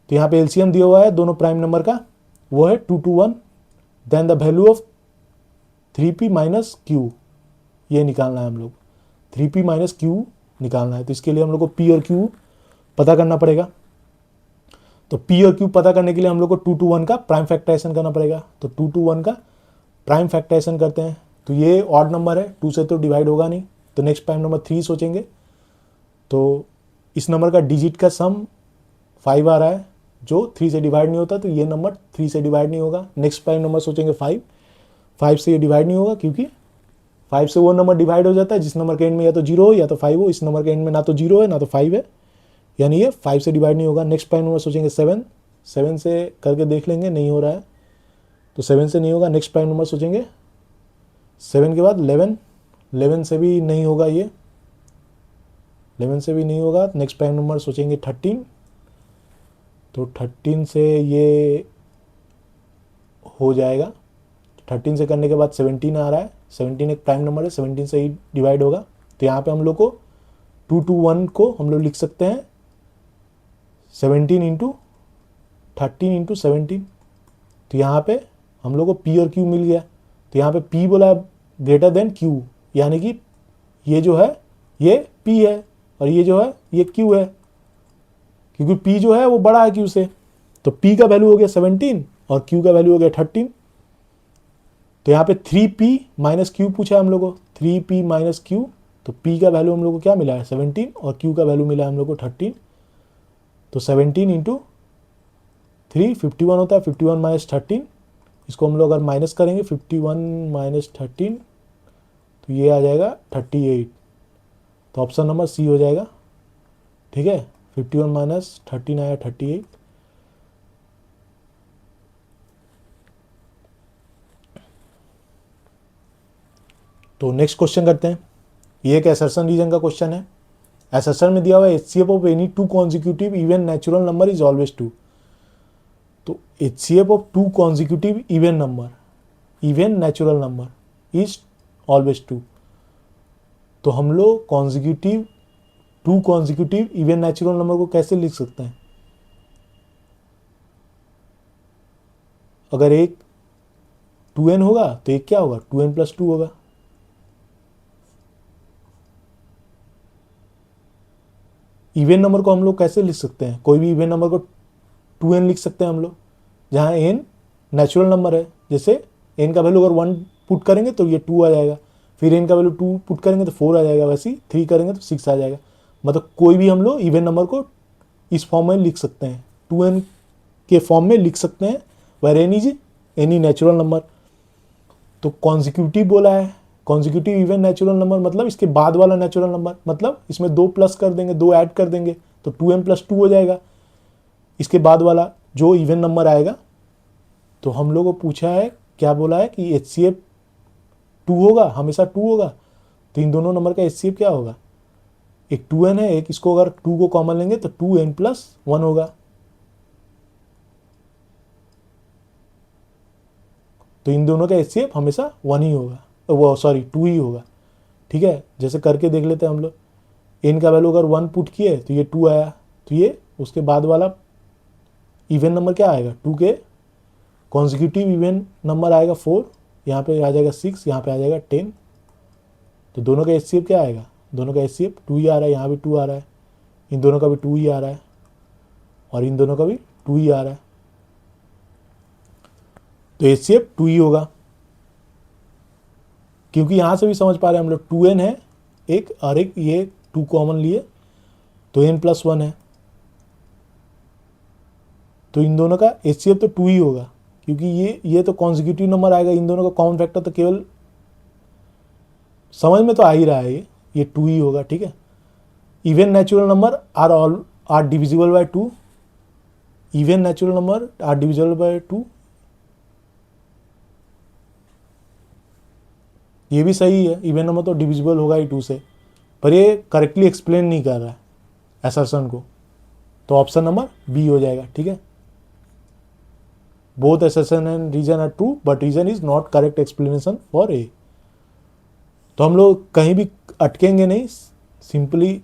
Speaker 1: तो यहाँ पे एलसीएम दिया हुआ है दोनों प्राइम नंबर का, वो है 2 to 1, then the value of 3p minus q, ये निकालना है हम लोग, 3p माइनस क्यू निकालना है। तो इसके लिए हम लोग को p और q पता करना पड़ेगा। तो p और q पता करने के लिए हम लोग को 2 to 1 का प्राइम फैक्टराइजेशन करना पड़ेगा। तो 2 to 1 का प्राइम फैक्टराइजेशन करते हैं, तो ये ऑड नंबर है, 2 से तो डिवाइड होगा नहीं, तो नेक्स्ट प्राइम नंबर 3 सोचेंगे। तो इस नंबर का डिजिट का सम 5 आ रहा है, जो 3 से डिवाइड नहीं होता, तो ये नंबर 3 से डिवाइड नहीं होगा। नेक्स्ट प्राइम नंबर सोचेंगे 5 से ये डिवाइड नहीं होगा, क्योंकि 5 से वो नंबर डिवाइड हो जाता है जिस नंबर के एंड में या तो 0 हो या तो 5 हो। इस नंबर के एंड में ना तो 0 है ना तो 5 है, यानी ये 5 से डिवाइड नहीं होगा। नेक्स्ट प्राइम नंबर सोचेंगे 7 से करके देख लेंगे, नहीं हो रहा है, तो 7 से नहीं होगा। नेक्स्ट प्राइम नंबर सोचेंगे 7 के बाद 11 से भी नहीं होगा, ये 11 से भी नहीं होगा। नेक्स्ट प्राइम नंबर सोचेंगे 13, तो 13 से ये हो जाएगा। 13 से करने के बाद 17 आ रहा है, 17 एक प्राइम नंबर है, 17 से ही डिवाइड होगा। तो यहाँ पे हम लोग को 2 to 1 को हम लोग लिख सकते हैं 17 इंटू 13 इंटू 17। तो यहाँ पे हम लोग को p और q मिल गया। तो यहाँ पे p बोला ग्रेटर देन q, यानी कि ये जो है ये p है और ये जो है ये q है, क्योंकि p जो है वो बड़ा है q से। तो p का वैल्यू हो गया 17 और q का वैल्यू हो गया 13। तो यहाँ पे 3p माइनस q पूछा हम लोग को, 3p माइनस q, तो p का वैल्यू हम लोग को क्या मिला है 17 और q का वैल्यू मिला है हम लोग को 13। तो 17 इंटू 3 51 होता है, 51 माइनस 13, इसको हम लोग अगर माइनस करेंगे 51 माइनस 13, तो ये आ जाएगा 38। तो ऑप्शन नंबर सी हो जाएगा, ठीक है। 51 माइनस 13 आया 38। तो नेक्स्ट क्वेश्चन करते हैं। ये एक असर्शन रीजन का क्वेश्चन है। असर्शन में दिया हुआ है HCF of any 2 consecutive even natural number is always 2। तो HCF of two consecutive even number, even natural number is always two. तो हम लोग consecutive two consecutive even natural number को कैसे लिख सकते हैं? अगर एक 2n होगा तो एक क्या होगा, 2n प्लस 2 होगा। इवन नंबर को हम लोग कैसे लिख सकते हैं? कोई भी इवन नंबर को 2n लिख सकते हैं हम लोग, जहाँ n नेचुरल नंबर है। जैसे n का वैल्यू अगर 1 पुट करेंगे तो ये 2 आ जाएगा, फिर n का वैल्यू 2 पुट करेंगे तो 4 आ जाएगा, वैसे ही 3 करेंगे तो 6 आ जाएगा। मतलब कोई भी हम लोग इवन नंबर को इस फॉर्म में लिख सकते हैं, 2n के फॉर्म में लिख सकते हैं, where n is any natural number. तो कॉन्जिक्यूटिव बोला है, कॉन्जिक्यूटिव इवन नेचुरल नंबर मतलब इसके बाद वाला नेचुरल नंबर, मतलब इसमें 2 प्लस कर देंगे, 2 ऐड कर देंगे तो 2n प्लस 2 हो जाएगा, इसके बाद वाला जो इवन नंबर आएगा। तो हम लोग को पूछा है, क्या बोला है कि HCF 2 होगा, हमेशा 2 होगा। तो इन दोनों नंबर का HCF क्या होगा? एक 2n है, एक इसको अगर 2 को कॉमन लेंगे तो 2n प्लस 1 होगा। तो इन दोनों का HCF हमेशा 1 ही होगा, वो सॉरी 2 ही होगा। ठीक है, जैसे करके देख लेते हैं हम लोग। n का वैल्यू अगर 1 पुट किए तो ये 2 आया, तो ये उसके बाद वाला इवन नंबर क्या आएगा, 2 के कॉन्जिक्यूटिव इवन नंबर आएगा 4, यहाँ पे आ जाएगा 6, यहाँ पे आ जाएगा 10। तो दोनों का HCF क्या आएगा? दोनों का HCF 2 ही आ रहा है, यहाँ भी 2 आ रहा है, इन दोनों का भी 2 ही आ रहा है, और इन दोनों का भी 2 ही आ रहा है। तो HCF 2 ही होगा, क्योंकि यहाँ से भी समझ पा रहे हैं हम लोग 2n है एक, और एक ये 2 कॉमन लिए तो n प्लस 1 है। तो इन दोनों का HCF तो 2 ही होगा, क्योंकि ये तो कॉन्जिक्यूटिव नंबर आएगा, इन दोनों का कॉमन फैक्टर तो केवल समझ में तो आ ही रहा है, ये 2 ही होगा। ठीक है, even natural number are divisible by 2, even natural number are divisible by 2, ये भी सही है, इवन नंबर तो डिविजिबल होगा ही 2 से, पर ये करेक्टली एक्सप्लेन नहीं कर रहा है असर्शन को, तो ऑप्शन नंबर बी हो जाएगा। ठीक है, both assertion and reason are true but reason is not correct explanation for A. तो हम लोग कहीं भी अटकेंगे नहीं, सिंपली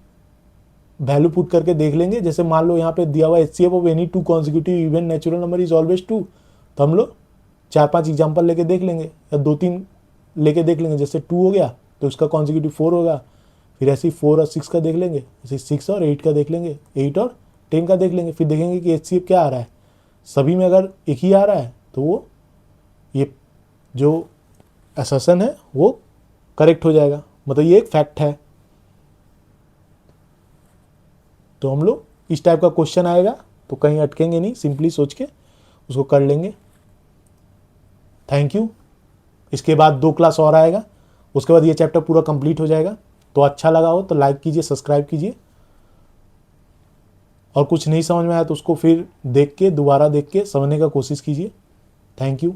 Speaker 1: वैल्यू पुट करके देख लेंगे। जैसे मान लो यहाँ पे दिया हुआ HCF of any 2 consecutive even natural number is always 2, तो हम लोग 4-5 एग्जाम्पल लेके देख लेंगे, या 2-3 लेके देख लेंगे। जैसे 2 हो गया तो उसका कॉन्जिक्यूटिव 4 होगा, फिर ऐसे ही 4 और 6 का देख लेंगे, ऐसे 6 और 8 का देख लेंगे, 8 और 10 का देख लेंगे, फिर देखेंगे कि HCF क्या आ रहा है। सभी में अगर एक ही आ रहा है तो वो ये जो असर्शन है वो करेक्ट हो जाएगा, मतलब ये एक फैक्ट है। तो हम लोग इस टाइप का क्वेश्चन आएगा तो कहीं अटकेंगे नहीं, सिंपली सोच के उसको कर लेंगे। Thank you. इसके बाद 2 क्लास और आएगा, उसके बाद ये चैप्टर पूरा कंप्लीट हो जाएगा। तो अच्छा लगा हो तो लाइक कीजिए, सब्सक्राइब कीजिए, और कुछ नहीं समझ में आया तो उसको फिर देख के दोबारा देख के समझने का कोशिश कीजिए। Thank you.